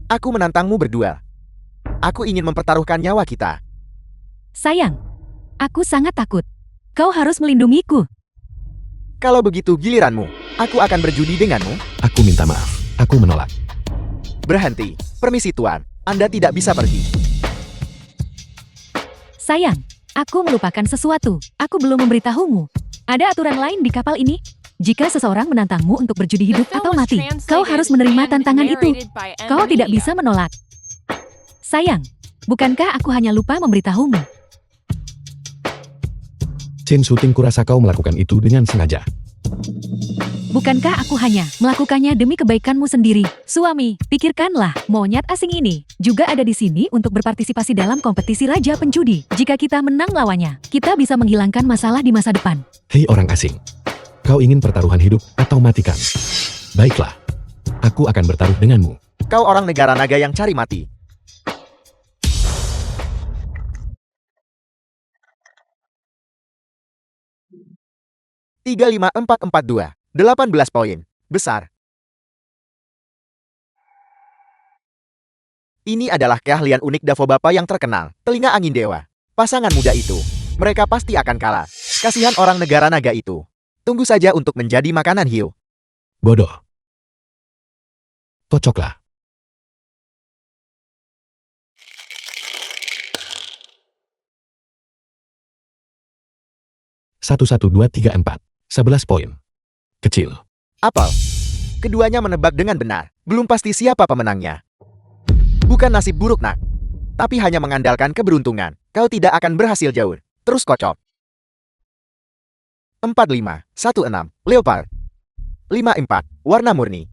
Aku menantangmu berdua. Aku ingin mempertaruhkan nyawa kita. Sayang, aku sangat takut. Kau harus melindungiku. Kalau begitu giliranmu, aku akan berjudi denganmu. Aku minta maaf. Aku menolak. Berhenti. Permisi Tuan, Anda tidak bisa pergi. Sayang, aku melupakan sesuatu. Aku belum memberitahumu. Ada aturan lain di kapal ini. Jika seseorang menantangmu untuk berjudi hidup atau mati, kau harus menerima tantangan itu. Kau tidak bisa menolak. Sayang, bukankah aku hanya lupa memberitahumu? Chin Suting, kurasa kau melakukan itu dengan sengaja. Bukankah aku hanya melakukannya demi kebaikanmu sendiri? Suami, pikirkanlah, monyet asing ini juga ada di sini untuk berpartisipasi dalam kompetisi Raja Penjudi. Jika kita menang lawannya, kita bisa menghilangkan masalah di masa depan. Hei orang asing. Kau ingin pertaruhan hidup atau matikan? Baiklah. Aku akan bertaruh denganmu. Kau orang negara naga yang cari mati. Tiga lima empat empat dua. 18 poin. Besar. Ini adalah keahlian unik Davo Bapak yang terkenal. Telinga angin dewa. Pasangan muda itu. Mereka pasti akan kalah. Kasihan orang negara naga itu. Tunggu saja untuk menjadi makanan hiu. Bodoh. Tocoklah. 11234. 11 poin. Kecil. Apel. Keduanya menebak dengan benar. Belum pasti siapa pemenangnya. Bukan nasib buruk, nak. Tapi hanya mengandalkan keberuntungan. Kau tidak akan berhasil jauh. Terus kocok. 4516. Leopard. 54. Warna murni.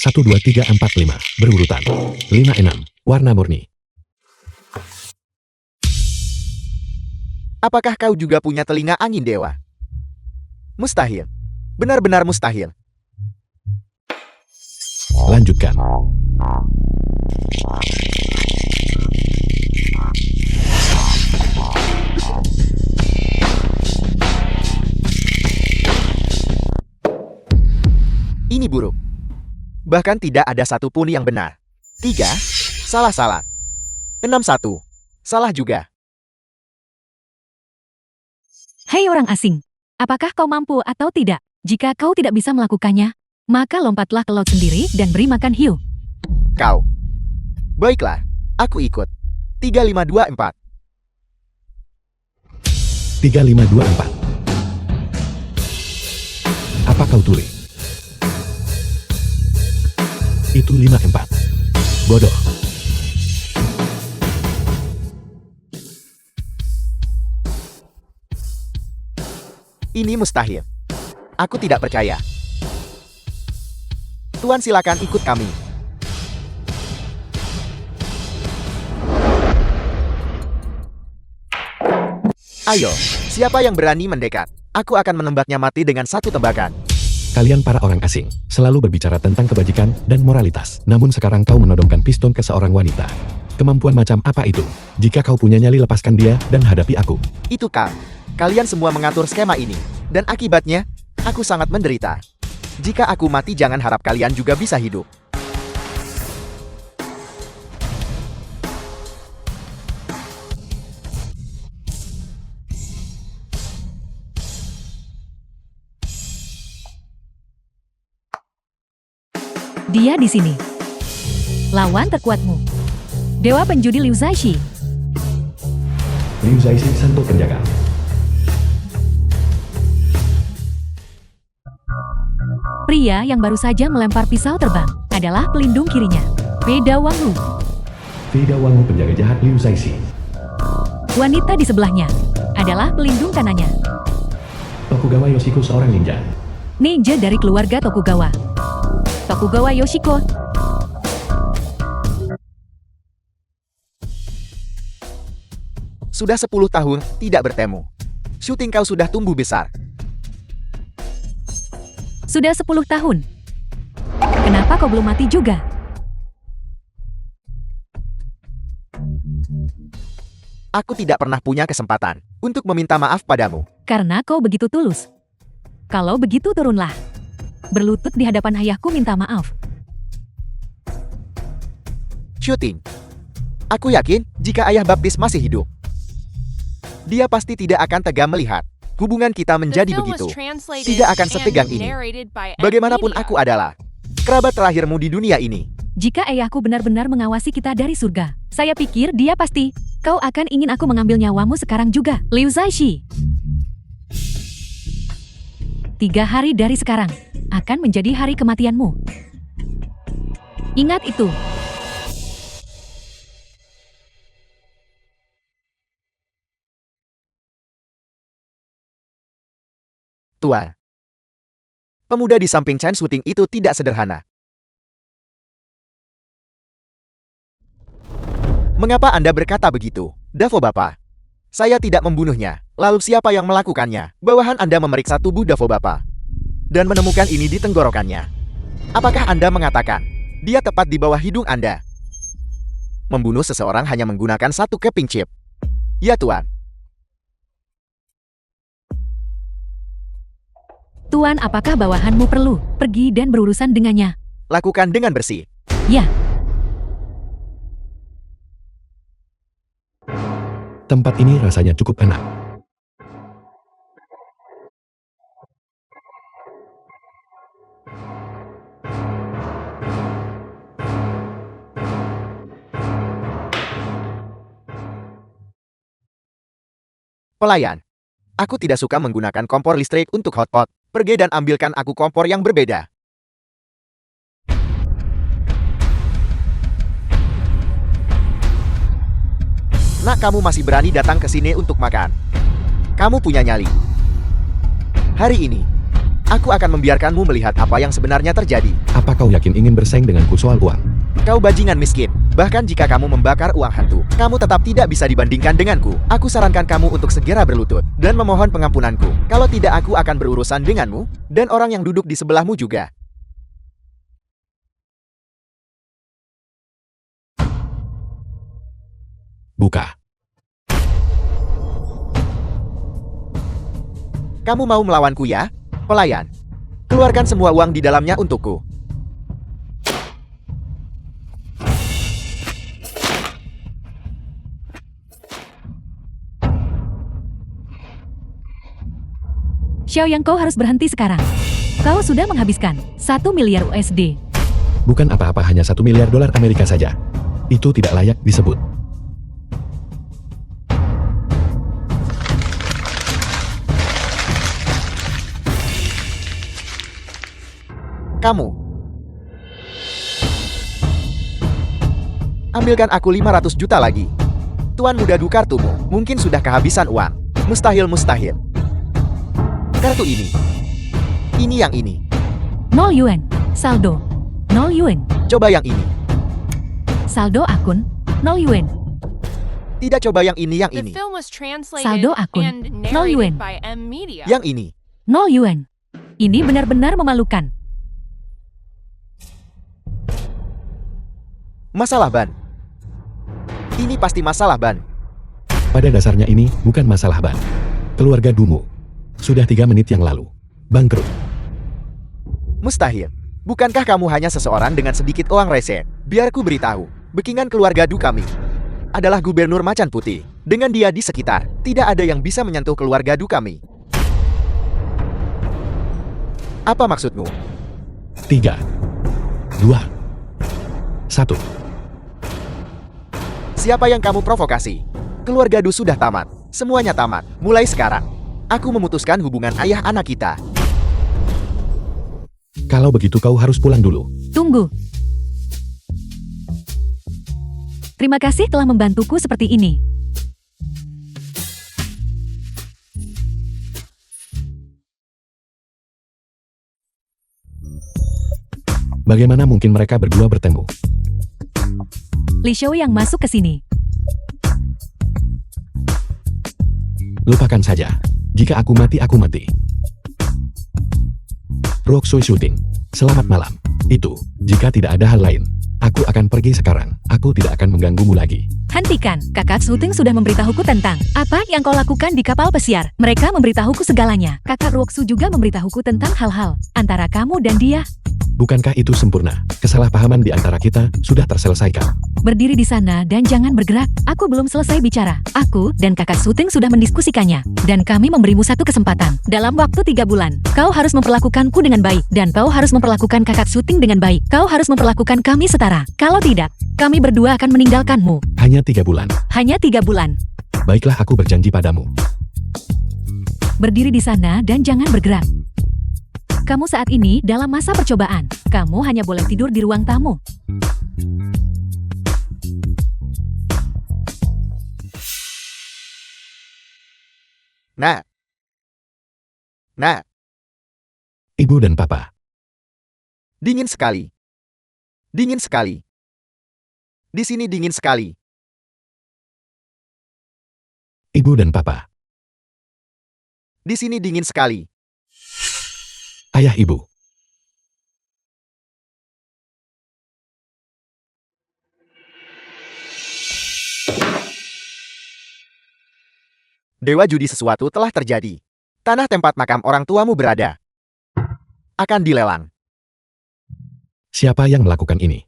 1, 2, 3, 4, 5. Berurutan. 5, 6. Warna murni. Apakah kau juga punya telinga angin dewa? Mustahil. Benar-benar mustahil. Lanjutkan. Ini buruk. Bahkan tidak ada satupun yang benar. 3. Salah-salah. 6, 1. Salah juga. Hei orang asing, apakah kau mampu atau tidak? Jika kau tidak bisa melakukannya, maka lompatlah ke laut sendiri dan beri makan hiu. Kau. Baiklah, aku ikut. 3, 5, 2, 4. 3, 5, 2, 4. Apa kau tuli? Itu 5, 4. Bodoh. Ini mustahil. Aku tidak percaya. Tuan, silakan ikut kami. Ayo, siapa yang berani mendekat? Aku akan menembaknya mati dengan satu tembakan. Kalian para orang asing, selalu berbicara tentang kebajikan dan moralitas. Namun sekarang kau menodongkan piston ke seorang wanita. Kemampuan macam apa itu? Jika kau punya nyali, lepaskan dia dan hadapi aku. Itu kau. Kalian semua mengatur skema ini. Dan akibatnya, aku sangat menderita. Jika aku mati, jangan harap kalian juga bisa hidup. Dia di sini. Lawan terkuatmu. Dewa penjudi Liu Zaishi. Liu Zaishi, Santo Penjaga. Pria yang baru saja melempar pisau terbang adalah pelindung kirinya. Beda Wanglu. Tidak Wangu, penjaga jahat Liu Zaishi. Wanita di sebelahnya adalah pelindung kanannya. Tokugawa Yoshiko, seorang ninja. Ninja dari keluarga Tokugawa. Tokugawa Yoshiko. Sudah 10 tahun tidak bertemu. Syuting kau sudah tumbuh besar. Sudah 10 tahun. Kenapa kau belum mati juga? Aku tidak pernah punya kesempatan untuk meminta maaf padamu. Karena kau begitu tulus. Kalau begitu turunlah. Berlutut di hadapan ayahku minta maaf. Syuting. Aku yakin jika ayah baptis masih hidup, dia pasti tidak akan tega melihat hubungan kita menjadi begitu. Tidak akan setegang ini. Bagaimanapun aku adalah kerabat terakhirmu di dunia ini. Jika ayahku benar-benar mengawasi kita dari surga, saya pikir dia pasti. Kau akan ingin aku mengambil nyawamu sekarang juga, Liu Zaishi. 3 hari dari sekarang akan menjadi hari kematianmu. Ingat itu. Tuan. Pemuda di samping Chen Suting itu tidak sederhana. Mengapa Anda berkata begitu, Davo Bapak? Saya tidak membunuhnya. Lalu siapa yang melakukannya? Bawahan Anda memeriksa tubuh Davo Bapak dan menemukan ini di tenggorokannya. Apakah Anda mengatakan dia tepat di bawah hidung Anda? Membunuh seseorang hanya menggunakan satu keping chip. Ya, Tuan. Tuan, apakah bawahanmu perlu pergi dan berurusan dengannya? Lakukan dengan bersih. Ya. Tempat ini rasanya cukup enak. Pelayan. Aku tidak suka menggunakan kompor listrik untuk hotpot. Pergi dan ambilkan aku kompor yang berbeda. Nak, kamu masih berani datang ke sini untuk makan. Kamu punya nyali. Hari ini, Aku akan membiarkanmu melihat apa yang sebenarnya terjadi. Apa kau yakin ingin bersaing denganku soal uang? Kau bajingan miskin. Bahkan jika kamu membakar uang hantu, kamu tetap tidak bisa dibandingkan denganku. Aku sarankan kamu untuk segera berlutut dan memohon pengampunanku. Kalau tidak, aku akan berurusan denganmu dan orang yang duduk di sebelahmu juga. Buka. Kamu mau melawanku ya? Pelayan. Keluarkan semua uang di dalamnya untukku. Xiaoyang, kau harus berhenti sekarang. Kau sudah menghabiskan 1 miliar USD. Bukan apa-apa, hanya 1 miliar dolar Amerika saja. Itu tidak layak disebut. Kamu. Ambilkan aku 500 juta lagi. Tuan muda Du, kartumu mungkin sudah kehabisan uang. Mustahil. Kartu ini. Ini yang ini. 0 yuan. Saldo 0 yuan. Coba yang ini. Saldo akun 0 yuan. Tidak, coba yang ini, yang The ini. film was translated Saldo akun, and 0 yuan. narrated by M Media. Yang ini. 0 yuan. Ini benar-benar memalukan. Masalah ban. Ini pasti masalah ban. Pada dasarnya ini bukan masalah ban. Keluarga Dumu sudah 3 menit yang lalu bangkrut. Mustahil. Bukankah kamu hanya seseorang dengan sedikit uang receh? Biar ku beritahu, backingan keluarga Du kami adalah Gubernur Macan Putih. Dengan dia di sekitar, tidak ada yang bisa menyentuh keluarga Du kami. Apa maksudmu? 3, 2, 1. Siapa yang kamu provokasi? Keluarga Du sudah tamat. Semuanya tamat. Mulai sekarang, aku memutuskan hubungan ayah anak kita. Kalau begitu kau harus pulang dulu. Tunggu. Terima kasih telah membantuku seperti ini. Bagaimana mungkin mereka berdua bertemu? Li Xiao yang masuk ke sini. Lupakan saja. Jika aku mati, aku mati. Roxo syuting. Selamat malam. Itu, jika tidak ada hal lain, aku akan pergi sekarang. Aku tidak akan mengganggumu lagi. Hentikan, kakak syuting sudah memberitahuku tentang apa yang kau lakukan di kapal pesiar. Mereka memberitahuku segalanya. Kakak Ruoksu juga memberitahuku tentang hal-hal antara kamu dan dia. Bukankah itu sempurna? Kesalahpahaman di antara kita sudah terselesaikan. Berdiri di sana dan jangan bergerak. Aku belum selesai bicara. Aku dan kakak syuting sudah mendiskusikannya. Dan kami memberimu satu kesempatan. Dalam waktu 3 bulan, kau harus memperlakukanku dengan baik. Dan kau harus memperlakukan kakak syuting dengan baik. Kau harus memperlakukan kami setara. Kalau tidak, kami berdua akan meninggalkanmu. Hanya 3 bulan. Hanya 3 bulan. Baiklah, aku berjanji padamu. Berdiri di sana dan jangan bergerak. Kamu saat ini dalam masa percobaan. Kamu hanya boleh tidur di ruang tamu. Nah. Ibu dan Papa. Dingin sekali. Dingin sekali. Di sini dingin sekali. Ibu dan Papa. Di sini dingin sekali. Ayah ibu. Dewa judi, sesuatu telah terjadi. Tanah tempat makam orang tuamu berada akan dilelang. Siapa yang melakukan ini?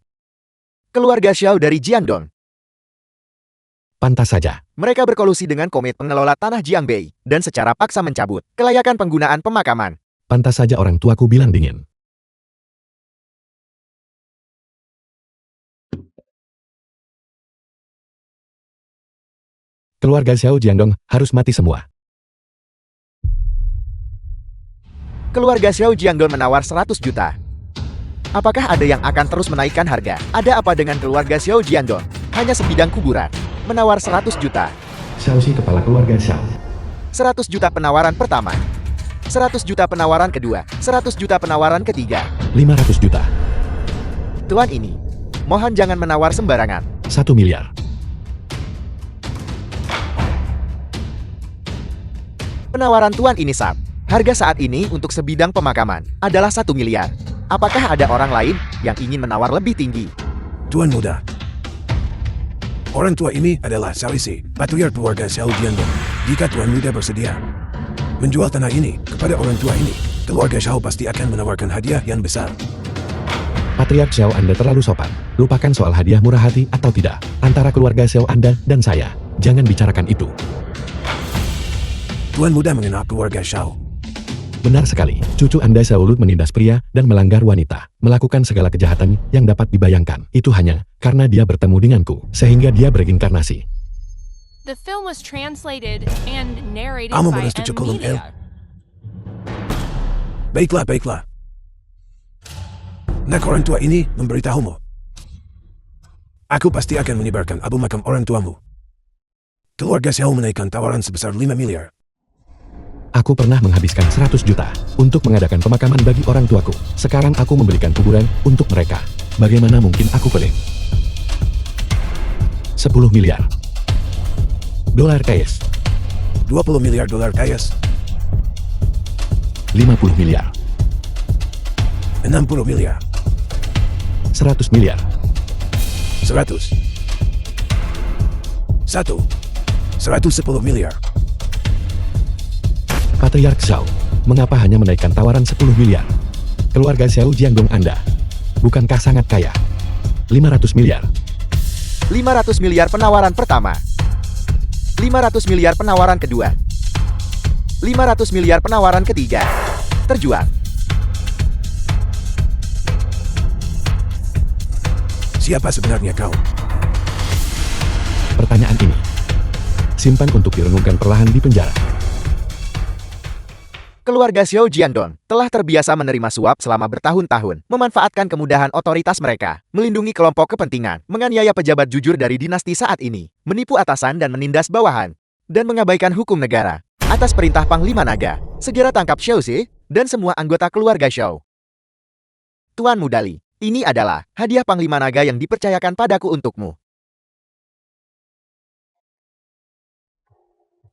Keluarga Xiao dari Jiangdong. Pantas saja. Mereka berkolusi dengan komit pengelola tanah Jiangbei dan secara paksa mencabut kelayakan penggunaan pemakaman. Pantas saja orang tuaku bilang dingin. Keluarga Xiao Jiangdong harus mati semua. Keluarga Xiao Jiangdong menawar 100 juta. Apakah ada yang akan terus menaikkan harga? Ada apa dengan keluarga Xiao Jiangdong? Hanya sebidang kuburan. Menawar 100 juta. Xiao si kepala keluarga Xiao. 100 juta penawaran pertama. 100 juta penawaran kedua, 100 juta penawaran ketiga. 500 juta. Tuan ini, mohon jangan menawar sembarangan. 1 miliar. Penawaran Tuan ini sap. Harga saat ini untuk sebidang pemakaman adalah 1 miliar. Apakah ada orang lain yang ingin menawar lebih tinggi? Tuan muda. Orang tua ini adalah Salisi, patriark keluarga Xiao Jiandong. Jika Tuan muda bersedia menjual tanah ini kepada orang tua ini, keluarga Xiao pasti akan menawarkan hadiah yang besar. Patriark Xiao Anda terlalu sopan. Lupakan soal hadiah murah hati atau tidak. Antara keluarga Xiao Anda dan saya. Jangan bicarakan itu. Tuan muda mengenal keluarga Xiao. Benar sekali, cucu Anda Xiaolut menindas pria dan melanggar wanita, melakukan segala kejahatan yang dapat dibayangkan. Itu hanya karena dia bertemu denganku, sehingga dia berinkarnasi. The film was translated and narrated Kamu by menuju kolom L. M-Media. Baiklah. Nak orang tua ini memberitahumu. Aku pasti akan menyebarkan album makam orang tuamu. Keluarga Xiao menaikkan tawaran sebesar 5 miliar. Aku pernah menghabiskan 100 juta untuk mengadakan pemakaman bagi orang tuaku. Sekarang aku membelikan kuburan untuk mereka. Bagaimana mungkin aku pelit? 10 miliar. Dolar KS. 20 miliar dolar KS. 50 miliar. 60 miliar. 100 miliar. 100. 110 miliar. Patriark Xiao, mengapa hanya menaikkan tawaran 10 miliar? Keluarga Xiao Jiandong Anda, bukankah sangat kaya? 500 miliar. 500 miliar penawaran pertama. 500 miliar penawaran kedua. 500 miliar penawaran ketiga. Terjual. Siapa sebenarnya kau? Pertanyaan ini simpan untuk direnungkan perlahan di penjara. Keluarga Xiao Jiandong telah terbiasa menerima suap selama bertahun-tahun, memanfaatkan kemudahan otoritas mereka, melindungi kelompok kepentingan, menganiaya pejabat jujur dari dinasti saat ini, menipu atasan dan menindas bawahan, dan mengabaikan hukum negara. Atas perintah Panglima Naga, segera tangkap Xiao Xi dan semua anggota keluarga Xiao. Tuan Mudali, ini adalah hadiah Panglima Naga yang dipercayakan padaku untukmu.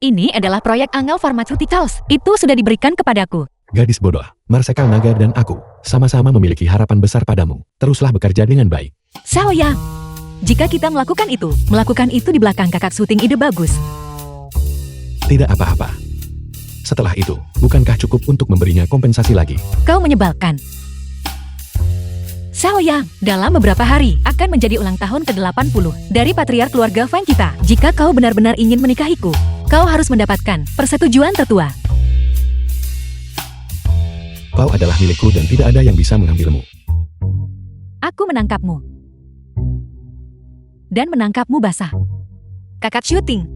Ini adalah proyek Angel Pharmaceuticals. Itu sudah diberikan kepadaku. Gadis bodoh, Marsekal Naga dan aku sama-sama memiliki harapan besar padamu. Teruslah bekerja dengan baik. Xiao Yang, jika kita melakukan itu di belakang kakak syuting ide bagus. Tidak apa-apa. Setelah itu, bukankah cukup untuk memberinya kompensasi lagi? Kau menyebalkan. Xiao Yang, dalam beberapa hari akan menjadi ulang tahun ke-80 dari patriark keluarga Fang kita. Jika kau benar-benar ingin menikahiku, kau harus mendapatkan persetujuan tetua. Kau adalah milikku dan tidak ada yang bisa mengambilmu. Aku menangkapmu. Dan menangkapmu basah. Kakak syuting,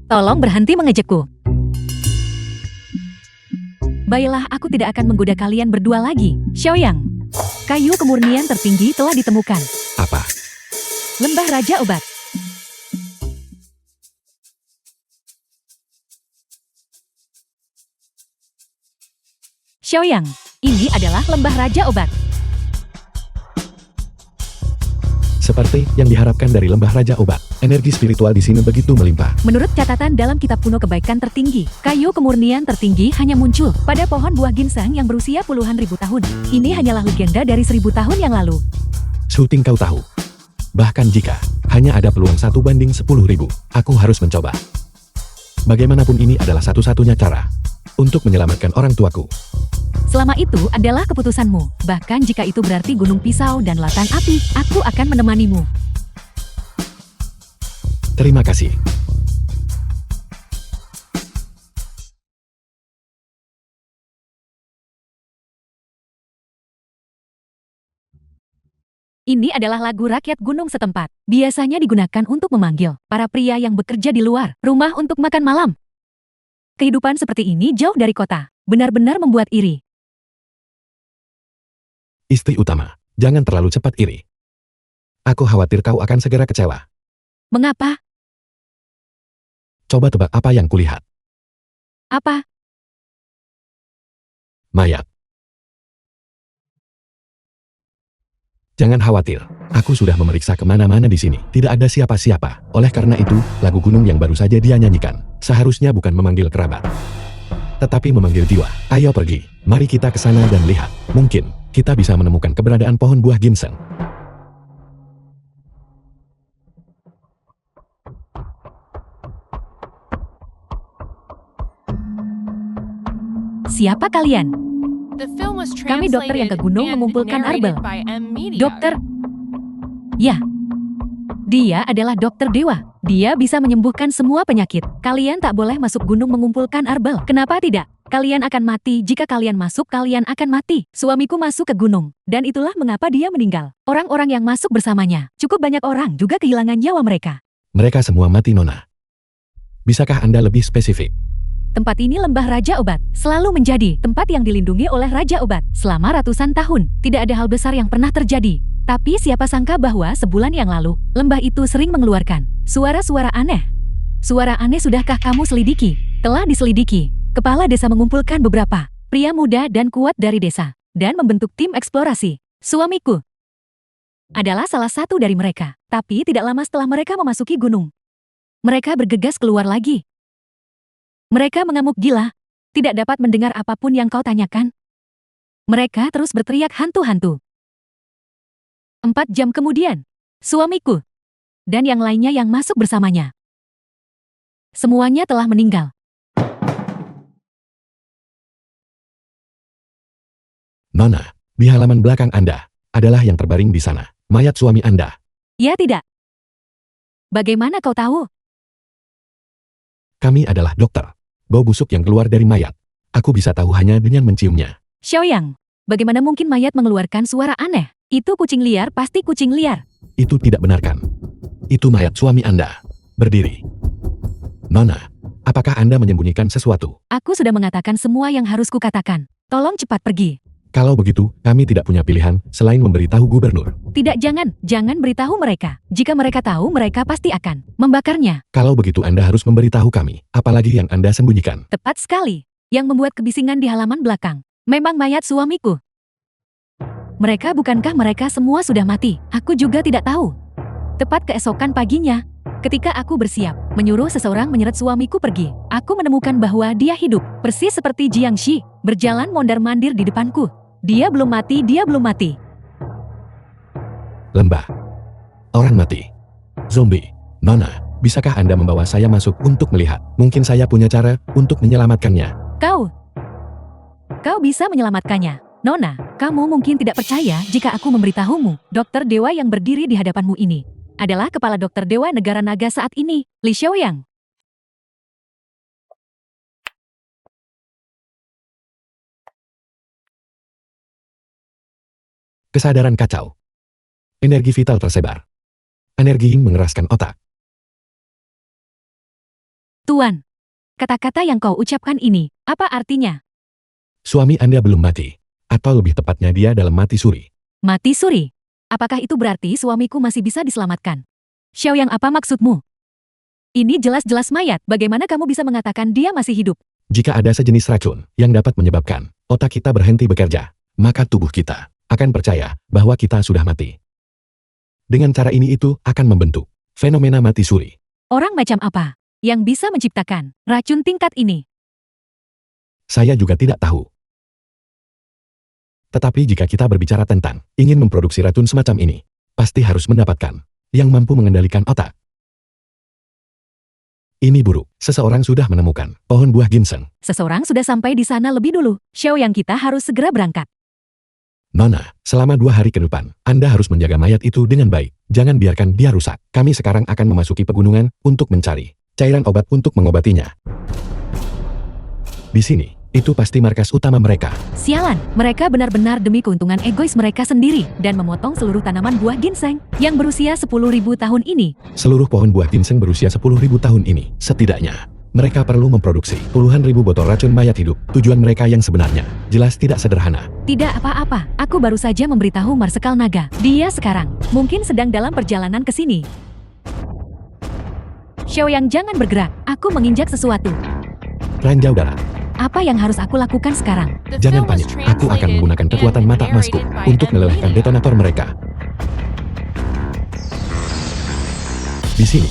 tolong berhenti mengejekku. Baiklah, aku tidak akan menggoda kalian berdua lagi. Xiao Yang, kayu kemurnian tertinggi telah ditemukan. Apa? Lembah Raja Obat. Xiao Yang, ini adalah lembah Raja Obat. Seperti yang diharapkan dari lembah Raja Obat, energi spiritual di sini begitu melimpah. Menurut catatan dalam kitab kuno kebaikan tertinggi, kayu kemurnian tertinggi hanya muncul pada pohon buah ginseng yang berusia puluhan ribu tahun. Ini hanyalah legenda dari 1000 tahun yang lalu. Syuting kau tahu. Bahkan jika hanya ada peluang 1/10.000, aku harus mencoba. Bagaimanapun ini adalah satu-satunya cara untuk menyelamatkan orang tuaku. Selama itu adalah keputusanmu. Bahkan jika itu berarti gunung pisau dan lautan api, aku akan menemanimu. Terima kasih. Ini adalah lagu rakyat gunung setempat. Biasanya digunakan untuk memanggil para pria yang bekerja di luar rumah untuk makan malam. Kehidupan seperti ini jauh dari kota. Benar-benar membuat iri. Istri utama, jangan terlalu cepat iri. Aku khawatir kau akan segera kecewa. Mengapa? Coba tebak apa yang kulihat. Apa? mayat. Jangan khawatir, aku sudah memeriksa kemana-mana di sini. Tidak ada siapa-siapa. Oleh karena itu, lagu gunung yang baru saja dia nyanyikan, seharusnya bukan memanggil kerabat, tetapi memanggil jiwa. Ayo pergi, mari kita ke sana dan lihat. Mungkin, kita bisa menemukan keberadaan pohon buah ginseng. Siapa kalian? The film was Kami dokter yang ke translated gunung and mengumpulkan narrated arbel. by M. Media. Dokter? Ya. Dia adalah dokter dewa. Dia bisa menyembuhkan semua penyakit. Kalian tak boleh masuk gunung mengumpulkan arbel. Kenapa tidak? Kalian akan mati. Jika kalian masuk, kalian akan mati. Suamiku masuk ke gunung. Dan itulah mengapa dia meninggal. Orang-orang yang masuk bersamanya, cukup banyak orang juga kehilangan nyawa mereka. Mereka semua mati, Nona. Bisakah Anda lebih spesifik? Tempat ini lembah Raja Obat, selalu menjadi tempat yang dilindungi oleh Raja Obat selama ratusan tahun. Tidak ada hal besar yang pernah terjadi. Tapi siapa sangka bahwa sebulan yang lalu, lembah itu sering mengeluarkan suara-suara aneh. Suara aneh sudahkah kamu selidiki? Telah diselidiki. Kepala desa mengumpulkan beberapa pria muda dan kuat dari desa, dan membentuk tim eksplorasi. Suamiku adalah salah satu dari mereka. Tapi tidak lama setelah mereka memasuki gunung, mereka bergegas keluar lagi. Mereka mengamuk gila, tidak dapat mendengar apapun yang kau tanyakan. Mereka terus berteriak hantu-hantu. 4 jam kemudian, suamiku dan yang lainnya yang masuk bersamanya, semuanya telah meninggal. Nona, di halaman belakang Anda, adalah yang terbaring di sana, mayat suami Anda. Ya tidak. Bagaimana kau tahu? Kami adalah dokter. Bau busuk yang keluar dari mayat. Aku bisa tahu hanya dengan menciumnya. Xiaoyang, bagaimana mungkin mayat mengeluarkan suara aneh? Itu kucing liar, pasti kucing liar. Itu tidak benar kan? Itu mayat suami Anda. Berdiri. Nona, apakah Anda menyembunyikan sesuatu? Aku sudah mengatakan semua yang harus kukatakan. Tolong cepat pergi. Kalau begitu, kami tidak punya pilihan selain memberitahu gubernur. Tidak, jangan beritahu mereka. Jika mereka tahu, mereka pasti akan membakarnya. Kalau begitu Anda harus memberitahu kami, apalagi yang Anda sembunyikan. Tepat sekali. Yang membuat kebisingan di halaman belakang memang mayat suamiku. Bukankah mereka semua sudah mati? Aku juga tidak tahu. Tepat keesokan paginya, ketika aku bersiap menyuruh seseorang menyeret suamiku pergi, aku menemukan bahwa dia hidup, persis seperti Jiangxi, berjalan mondar-mandir di depanku. Dia belum mati. Lembah. Orang mati. Zombie. Nona, bisakah Anda membawa saya masuk untuk melihat? Mungkin saya punya cara untuk menyelamatkannya. Kau bisa menyelamatkannya. Nona, kamu mungkin tidak percaya jika aku memberitahumu, dokter dewa yang berdiri di hadapanmu ini adalah kepala dokter dewa negara naga saat ini, Li Xiaoyang. Kesadaran kacau. Energi vital tersebar. Energi yang mengeraskan otak. Tuan, kata-kata yang kau ucapkan ini, apa artinya? Suami Anda belum mati. Atau lebih tepatnya dia dalam mati suri. Mati suri? Apakah itu berarti suamiku masih bisa diselamatkan? Xiaoyang, apa maksudmu? Ini jelas-jelas mayat, bagaimana kamu bisa mengatakan dia masih hidup? Jika ada sejenis racun yang dapat menyebabkan otak kita berhenti bekerja, maka tubuh kita akan percaya bahwa kita sudah mati. Dengan cara ini itu akan membentuk fenomena mati suri. Orang macam apa yang bisa menciptakan racun tingkat ini? Saya juga tidak tahu. Tetapi jika kita berbicara tentang ingin memproduksi racun semacam ini, pasti harus mendapatkan yang mampu mengendalikan otak. Ini buruk. Seseorang sudah menemukan pohon buah ginseng. Seseorang sudah sampai di sana lebih dulu. Xiaoyang, kita harus segera berangkat. Nona, selama 2 hari ke depan, Anda harus menjaga mayat itu dengan baik. Jangan biarkan dia rusak. Kami sekarang akan memasuki pegunungan untuk mencari cairan obat untuk mengobatinya. Di sini, itu pasti markas utama mereka. Sialan, mereka benar-benar demi keuntungan egois mereka sendiri dan memotong seluruh tanaman buah ginseng yang berusia 10.000 tahun ini. Seluruh pohon buah ginseng berusia 10.000 tahun ini, setidaknya mereka perlu memproduksi puluhan ribu botol racun mayat hidup. Tujuan mereka yang sebenarnya jelas tidak sederhana. Tidak apa-apa, aku baru saja memberitahu Marsekal Naga. Dia sekarang mungkin sedang dalam perjalanan ke sini. Xiaoyang, jangan bergerak, aku menginjak sesuatu. Ranjau darah. Apa yang harus aku lakukan sekarang? The Jangan film was panik, aku akan translated menggunakan kekuatan and mata emasku narrated by untuk M. melelehkan Media. detonator mereka. Di sini,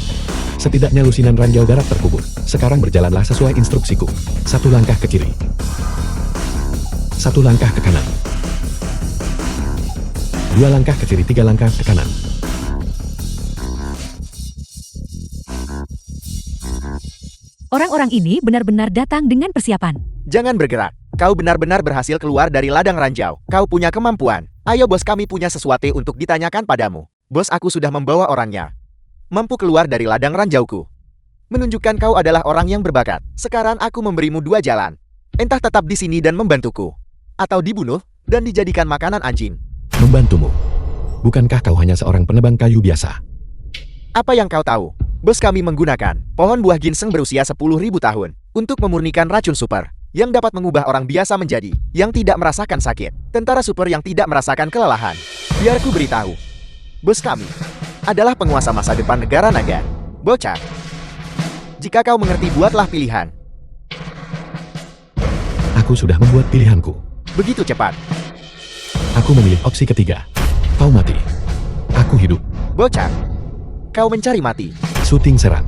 setidaknya lusinan ranjau garap terkubur. Sekarang berjalanlah sesuai instruksiku. 1 langkah ke kiri. 1 langkah ke kanan. 2 langkah ke kiri, 3 langkah ke kanan. Orang-orang ini benar-benar datang dengan persiapan. Jangan bergerak. Kau benar-benar berhasil keluar dari ladang ranjau. Kau punya kemampuan. Ayo bos, kami punya sesuatu untuk ditanyakan padamu. Bos, aku sudah membawa orangnya. Mampu keluar dari ladang ranjauku. Menunjukkan kau adalah orang yang berbakat. Sekarang aku memberimu 2 jalan. Entah tetap di sini dan membantuku, atau dibunuh dan dijadikan makanan anjing. Membantumu. Bukankah kau hanya seorang penebang kayu biasa? Apa yang kau tahu? Bos, kami menggunakan pohon buah ginseng berusia 10.000 tahun untuk memurnikan racun super yang dapat mengubah orang biasa menjadi yang tidak merasakan sakit. Tentara super yang tidak merasakan kelelahan. Biar ku beritahu, bos kami adalah penguasa masa depan negara naga. Bocah, jika kau mengerti, buatlah pilihan. Aku sudah membuat pilihanku. Begitu cepat. Aku memilih opsi ketiga. Kau mati. Aku hidup. Bocah, kau mencari mati. Syuting serang.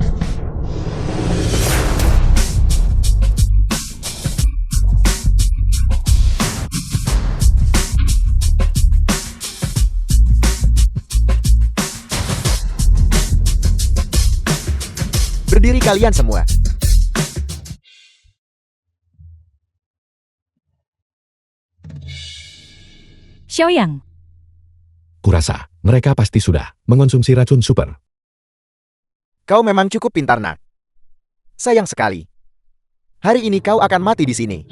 Berdiri kalian semua. Xiaoyang, Kurasa, mereka pasti sudah mengonsumsi racun super. Kau memang cukup pintar, nak. Sayang sekali. Hari ini kau akan mati di sini.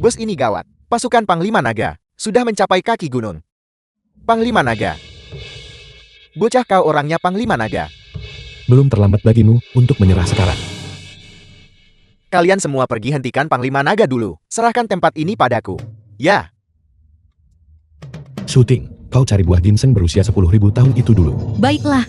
Bos, ini gawat. Pasukan Panglima Naga sudah mencapai kaki gunung. Panglima Naga. Bocah, kau orangnya Panglima Naga. Belum terlambat bagimu untuk menyerah sekarang. Kalian semua pergi, hentikan Panglima Naga dulu. Serahkan tempat ini padaku. Ya, Syuting, kau cari buah ginseng berusia 10.000 tahun itu dulu. baiklah.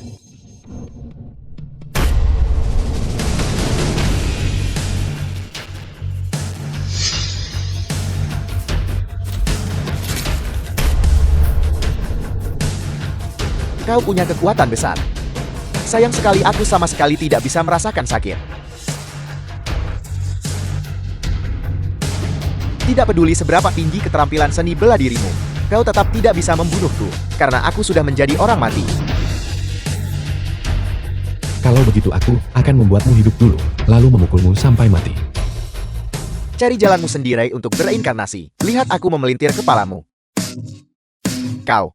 kau punya kekuatan besar. Sayang sekali aku sama sekali tidak bisa merasakan sakit. Tidak peduli seberapa tinggi keterampilan seni bela dirimu, kau tetap tidak bisa membunuhku, karena aku sudah menjadi orang mati. Kalau begitu aku akan membuatmu hidup dulu, lalu memukulmu sampai mati. Cari jalanmu sendiri untuk bereinkarnasi. Lihat aku memelintir kepalamu. Kau.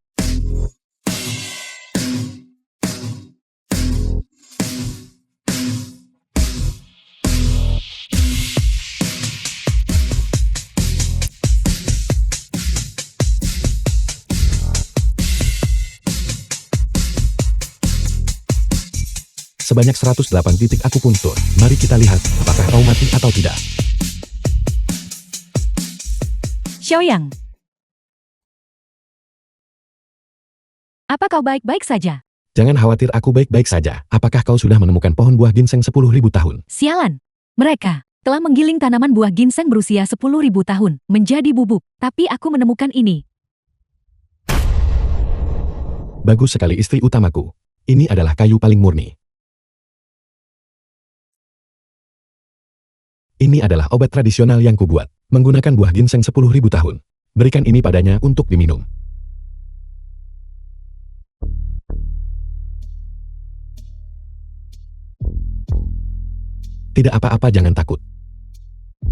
Sebanyak 108 titik aku puntur. Mari kita lihat apakah kau mati atau tidak. Xiaoyang, apa kau baik-baik saja? Jangan khawatir, aku baik-baik saja. Apakah kau sudah menemukan pohon buah ginseng 10.000 tahun? Sialan, mereka telah menggiling tanaman buah ginseng berusia 10.000 tahun menjadi bubuk, tapi aku menemukan ini. Bagus sekali istri utamaku. Ini adalah kayu paling murni. Ini adalah obat tradisional yang kubuat, menggunakan buah ginseng 10.000 tahun. Berikan ini padanya untuk diminum. Tidak apa-apa, jangan takut.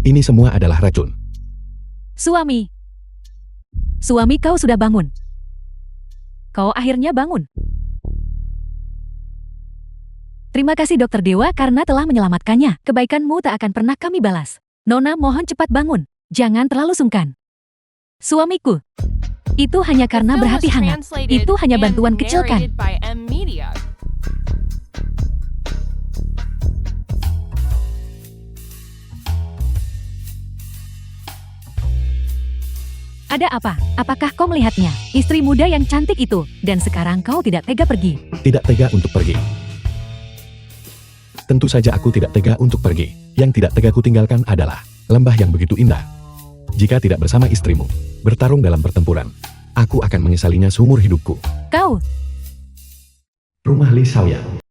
Ini semua adalah racun. Suami, kau sudah bangun. Kau akhirnya bangun. Terima kasih Dokter Dewa karena telah menyelamatkannya. Kebaikanmu tak akan pernah kami balas. Nona, mohon cepat bangun. Jangan terlalu sungkan. Suamiku, itu hanya karena The film berhati was hangat. translated Itu hanya and bantuan kecil kan? narrated by M. Media. Ada apa? Apakah kau melihatnya? Istri muda yang cantik itu. Dan sekarang kau tidak tega pergi. Tidak tega untuk pergi. Tentu saja aku tidak tega untuk pergi. Yang tidak tega ku tinggalkan adalah lembah yang begitu indah. Jika tidak bersama istrimu, bertarung dalam pertempuran, aku akan menyesalinya seumur hidupku. Kau, Rumah Li Xiaoyan.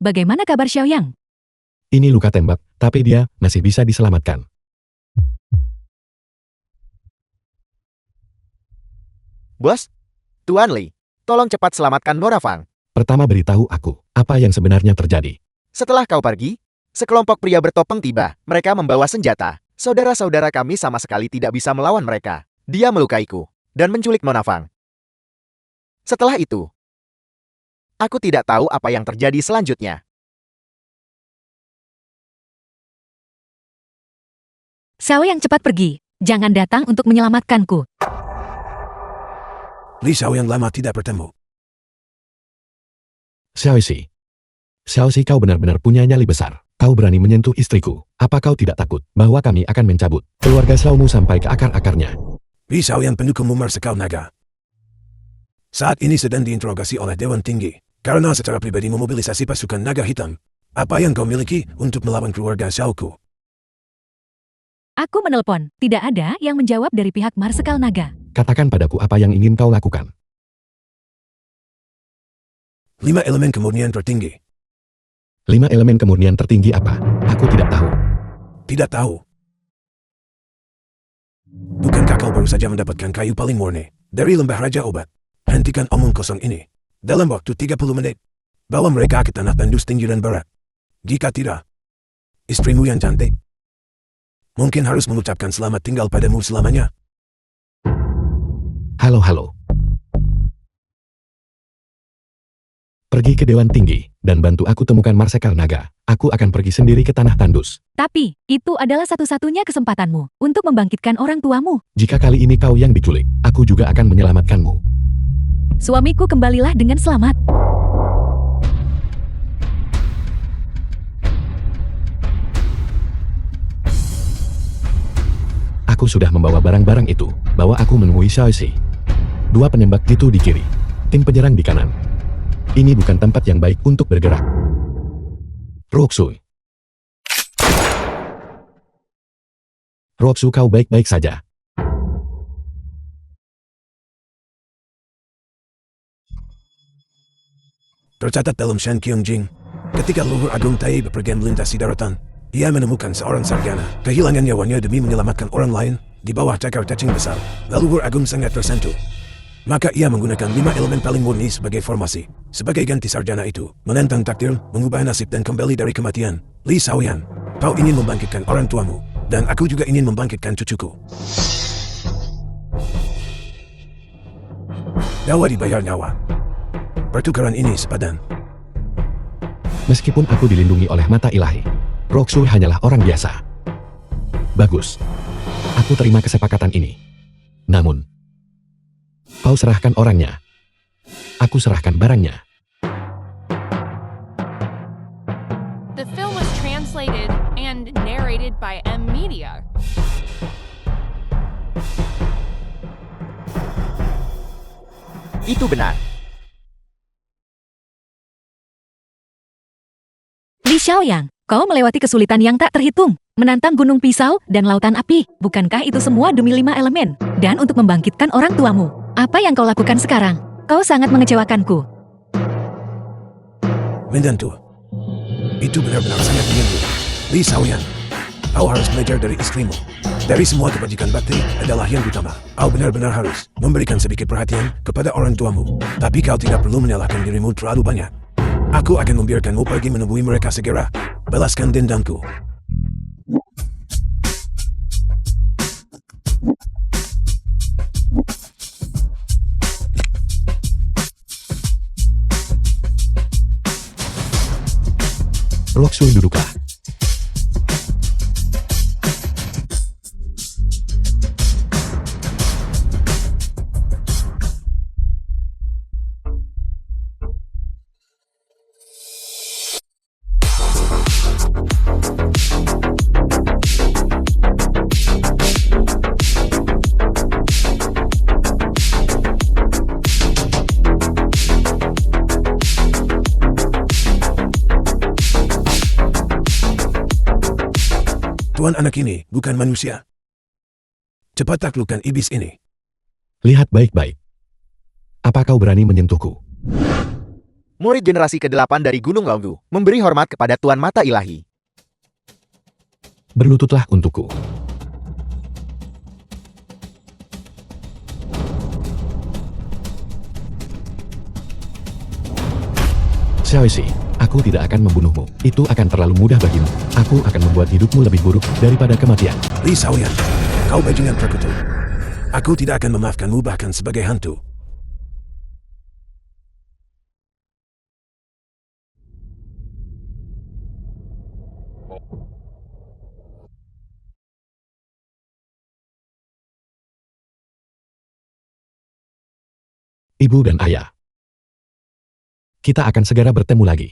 bagaimana kabar Xiaoyang? Ini luka tembak, tapi dia masih bisa diselamatkan. Bos, Tuan Li, tolong cepat selamatkan Nora Fang. Pertama beritahu aku, apa yang sebenarnya terjadi. Setelah kau pergi, sekelompok pria bertopeng tiba. Mereka membawa senjata. Saudara-saudara kami sama sekali tidak bisa melawan mereka. Dia melukaiku dan menculik Nona Fang. Setelah itu, aku tidak tahu apa yang terjadi selanjutnya. Xiaoyang cepat pergi. Jangan datang untuk menyelamatkanku. Li Xiaoyan lama tidak bertemu. Xiaoxi. Xiaoxi, kau benar-benar punya nyali besar. Kau berani menyentuh istriku. Apa kau tidak takut bahwa kami akan mencabut keluarga Xiaomu sampai ke akar-akarnya? Li Xiaoyan pendukung Marsikal Naga. Saat ini sedang diinterogasi oleh Dewan Tinggi. Karena secara pribadi memobilisasi pasukan naga hitam. Apa yang kau miliki untuk melawan keluarga Xiaoku? Aku menelpon. Tidak ada yang menjawab dari pihak Marsikal Naga. Katakan padaku apa yang ingin kau lakukan. 5 elemen kemurnian tertinggi. 5 elemen kemurnian tertinggi apa? Aku tidak tahu. Tidak tahu. Bukankah kau baru saja mendapatkan kayu paling murni dari lembah Raja Obat? Hentikan omong kosong ini. Dalam waktu 30 menit. Bawa mereka ke tanah tandus tinggi dan berat. Jika tidak, istrimu yang cantik mungkin harus mengucapkan selamat tinggal padamu selamanya. Halo. Pergi ke Dewan Tinggi, dan bantu aku temukan Marsikal Naga. Aku akan pergi sendiri ke Tanah Tandus. Tapi, itu adalah satu-satunya kesempatanmu untuk membangkitkan orang tuamu. Jika kali ini kau yang diculik, aku juga akan menyelamatkanmu. Suamiku kembalilah dengan selamat. Aku sudah membawa barang-barang itu. Bawa aku menemui Xiaoxi. 2 penembak jitu di kiri. Tim penyerang di kanan. Ini bukan tempat yang baik untuk bergerak. Roxu. Roxu, kau baik-baik saja. Tercatat dalam Shan Kyongjing, ketika Luhur Agung Tai bepergian melintasi daratan, ia menemukan seorang sarjana, kehilangan nyawanya demi menyelamatkan orang lain, di bawah cakar cacing besar. Lalu Luhur Agung sangat tersentuh. Maka ia menggunakan 5 elemen paling murni sebagai formasi. Sebagai ganti sarjana itu, menentang takdir, mengubah nasib dan kembali dari kematian. Li Xiaoyan, kau ingin membangkitkan orang tuamu, dan aku juga ingin membangkitkan cucuku. Nyawa dibayar nyawa. Pertukaran ini sepadan. Meskipun aku dilindungi oleh mata ilahi, Roxu hanyalah orang biasa. Bagus. Aku terima kesepakatan ini. Namun, kau serahkan orangnya. Aku serahkan barangnya. The film was translated and narrated by M Media. Itu benar. Li Xiaoyang, kau melewati kesulitan yang tak terhitung, menantang gunung pisau dan lautan api. Bukankah itu semua demi 5 elemen? Dan untuk membangkitkan orang tuamu. Apa yang kau lakukan sekarang? Kau sangat mengecewakanku. Menantu. Itu benar-benar sangat menyentuh. Li Xiaoyan, kau harus belajar dari istrimu. Dari semua kebajikan bakti adalah yang utama. Kau benar-benar harus memberikan sedikit perhatian kepada orang tuamu. Tapi kau tidak perlu menyalahkan dirimu terlalu banyak. Aku akan membiarkanmu pergi menemui mereka segera. Balaskan dendamku. Roxu, duduklah. Tuan anak ini bukan manusia. Cepat taklukkan iblis ini. Lihat baik-baik. Apa kau berani menyentuhku? Murid generasi ke-8 dari Gunung Longgu memberi hormat kepada Tuan Mata Ilahi. Berlututlah untukku. Xiaoxi, aku tidak akan membunuhmu. Itu akan terlalu mudah bagimu. Aku akan membuat hidupmu lebih buruk daripada kematian. Li Xiaoyan, kau bajingan perkutu. Aku tidak akan memaafkanmu bahkan sebagai hantu. Ibu dan ayah. Kita akan segera bertemu lagi.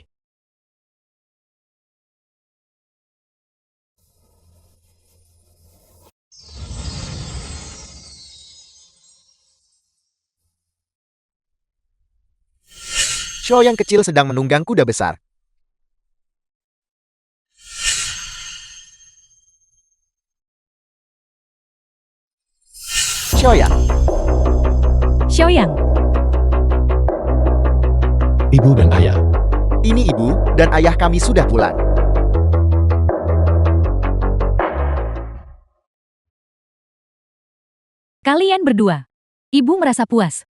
Xiao yang kecil sedang menunggang kuda besar. Xiaoyan, Xiaoyang, Ibu dan ayah. ini ibu dan ayah kami sudah pulang. kalian berdua. Ibu merasa puas.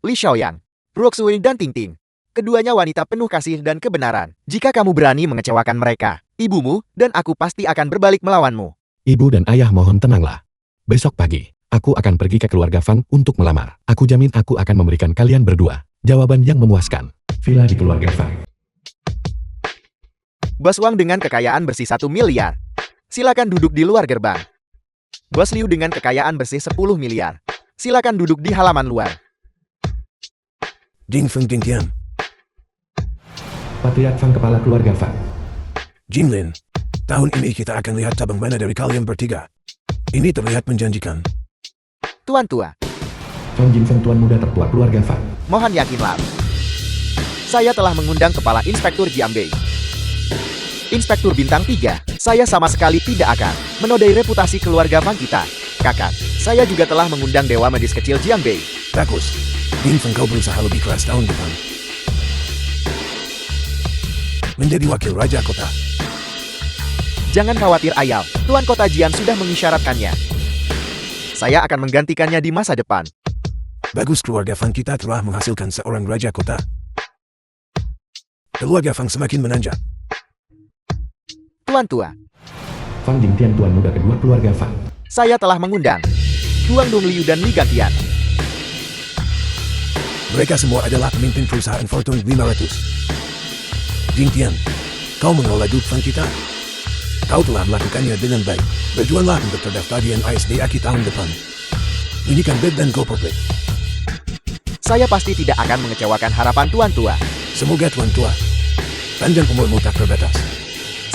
Li Xiaoyang, Ruoxue dan Ting Ting. Keduanya wanita penuh kasih dan kebenaran. Jika kamu berani mengecewakan mereka, ibumu dan aku pasti akan berbalik melawanmu. Ibu dan ayah mohon tenanglah. Besok pagi, aku akan pergi ke keluarga Fang untuk melamar. Aku jamin aku akan memberikan kalian berdua jawaban yang memuaskan. Villa di keluarga Fang. Bos Wang dengan kekayaan bersih 1 miliar. Silakan duduk di luar gerbang. Bos Liu dengan kekayaan bersih 10 miliar. Silakan duduk di halaman luar. Jing Feng Jing Tian, Patriark Fang kepala keluarga Fang. Jin Lin, tahun ini kita akan lihat cabang mana dari kalian bertiga. Ini terlihat menjanjikan. Tuan tua, Fang Jinfeng tuan muda tertua keluarga Fang. mohon yakinlah. Saya telah mengundang Kepala Inspektur Jiambei. Inspektur Bintang 3, saya sama sekali tidak akan menodai reputasi keluarga Fang kita. Kakak, saya juga telah mengundang Dewa Medis Kecil Jiambei. Bagus. Jin Feng kau berusaha lebih keras tahun depan. Menjadi wakil Raja Kota. Jangan khawatir Ayal, Tuan Kota Jian sudah mengisyaratkannya. Saya akan menggantikannya di masa depan. Bagus, keluarga Fang kita telah menghasilkan seorang Raja Kota. Keluarga Fang semakin menanjak. Tuan tua, Fang Jingtian tuan muda kedua keluarga Fang. saya telah mengundang Huang Dongliu dan Li Gantian. Mereka semua adalah pemimpin perusahaan Fortune 500. Jing Tian, kau mengelola grup Fang kita. Kau telah melakukannya dengan baik. Berjuanglah untuk terdaftar di NISD Aki tahun depan. Bunyikan bed dan go public. Saya pasti tidak akan mengecewakan harapan Tuan tua. Semoga Tuan tua, panjang umurmu tak terbatas.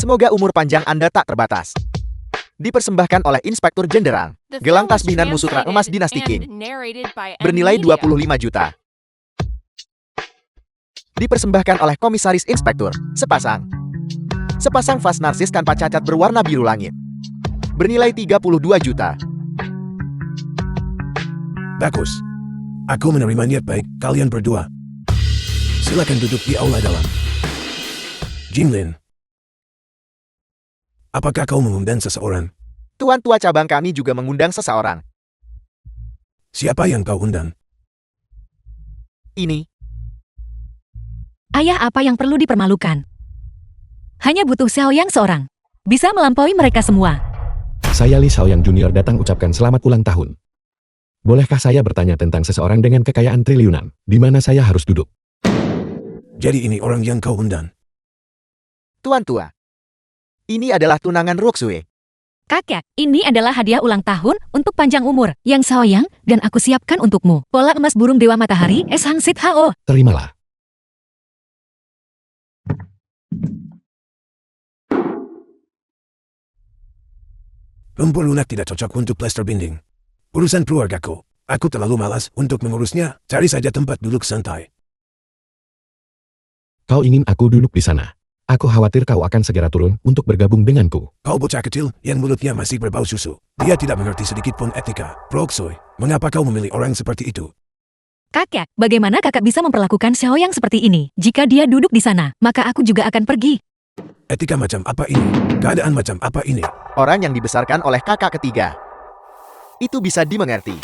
Semoga umur panjang Anda tak terbatas. Dipersembahkan oleh Inspektur Jenderal, Gelang Tasbih dan Musutra Emas Dinasti Qing. Bernilai 25 juta. Dipersembahkan oleh Komisaris Inspektur, sepasang vas narsis tanpa cacat berwarna biru langit. Bernilai 32 juta. Bagus. Aku menerima niat baik kalian berdua. Silakan duduk di aula dalam. Jinglin, apakah kau mengundang seseorang? Tuan tua cabang kami juga mengundang seseorang. Siapa yang kau undang? Ini, Ayah, apa yang perlu dipermalukan? Hanya butuh Xiaoyang seorang. Bisa melampaui mereka semua. Saya Li Xiaoyang Junior datang ucapkan selamat ulang tahun. Bolehkah saya bertanya tentang seseorang dengan kekayaan triliunan? Di mana saya harus duduk? Jadi ini orang yang kau undang. Tuan tua. Ini adalah tunangan Ruoxue. Kakek, ini adalah hadiah ulang tahun untuk panjang umur yang Xiaoyang dan aku siapkan untukmu. Pola emas burung Dewa Matahari Es Hangsit Hao. Terimalah. Rumput lunak tidak cocok untuk plester binding. Urusan keluargaku. Aku terlalu malas untuk mengurusnya. Cari saja tempat duduk santai. Kau ingin aku duduk di sana? Aku khawatir kau akan segera turun untuk bergabung denganku. Kau bocah kecil yang mulutnya masih berbau susu. Dia tidak mengerti sedikit pun etika. Broksoy, mengapa kau memilih orang seperti itu? Kakek, bagaimana kakak bisa memperlakukan Xiaoyang seperti ini? Jika dia duduk di sana, maka aku juga akan pergi. Etika macam apa ini? Keadaan macam apa ini? Orang yang dibesarkan oleh kakak ketiga. Itu bisa dimengerti.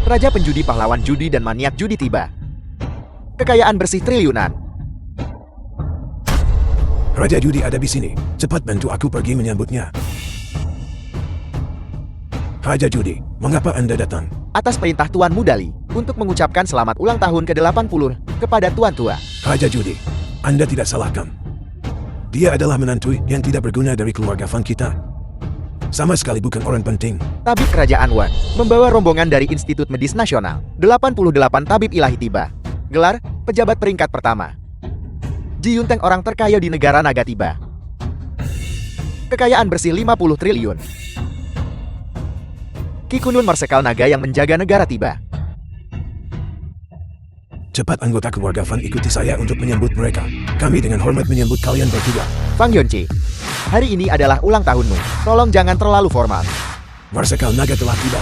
Raja penjudi, pahlawan judi, dan maniak judi tiba. Kekayaan bersih triliunan. Raja judi ada di sini. Cepat bantu aku pergi menyambutnya. Raja judi, mengapa Anda datang? Atas perintah Tuan Mudali, untuk mengucapkan selamat ulang tahun ke-80 kepada Tuan Tua. Raja judi, Anda tidak salahkan. Dia adalah menantu yang tidak berguna dari keluarga Fan kita. Sama sekali bukan orang penting. Tabib Kerajaan Wan membawa rombongan dari Institut Medis Nasional. 88 tabib ilahi tiba. Gelar, pejabat peringkat pertama. Ji Yunteng, orang terkaya di negara naga tiba. Kekayaan bersih 50 triliun. Ki Kunlun Marsekal naga yang menjaga negara tiba. Cepat anggota keluarga Fan ikuti saya untuk menyambut mereka. Kami dengan hormat menyambut kalian berdua. Fang Yonci, hari ini adalah ulang tahunmu. Tolong jangan terlalu formal. Marsekal naga telah tiba.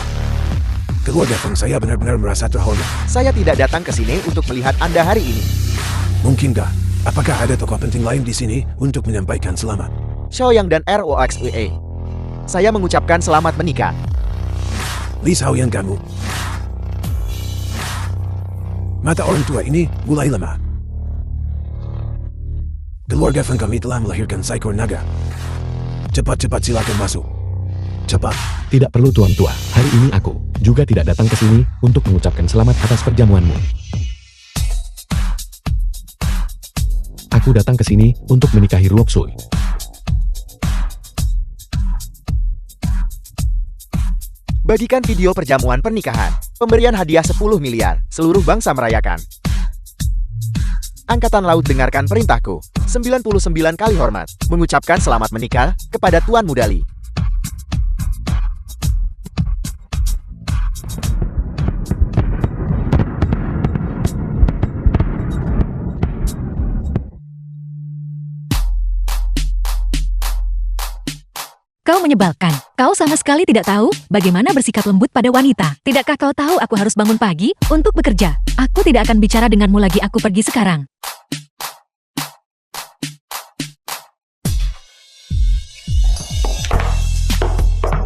Keluarga Fan saya benar-benar merasa terhormat. Saya tidak datang ke sini untuk melihat Anda hari ini. Mungkinkah? Apakah ada tokoh penting lain di sini untuk menyampaikan selamat? Xiaoyang dan ROXUE. Saya mengucapkan selamat menikah. Li Xiaoyang, kamu. Mata orang tua ini mulai lemah. Keluarga Fan kami telah melahirkan seekor naga. Cepat-cepat silakan masuk. Cepat. Tidak perlu Tuan Tua, hari ini aku juga tidak datang ke sini untuk mengucapkan selamat atas perjamuanmu. Aku datang ke sini untuk menikahi Ruoxui. Bagikan video perjamuan pernikahan. Pemberian hadiah 10 miliar. Seluruh bangsa merayakan. Angkatan Laut, dengarkan perintahku. 99 kali hormat. Mengucapkan selamat menikah kepada Tuan Mudali. Kau menyebalkan. Kau sama sekali tidak tahu bagaimana bersikap lembut pada wanita. Tidakkah kau tahu aku harus bangun pagi untuk bekerja? Aku tidak akan bicara denganmu lagi, aku pergi sekarang.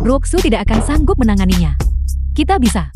Ruoxu tidak akan sanggup menanganinya. Kita bisa.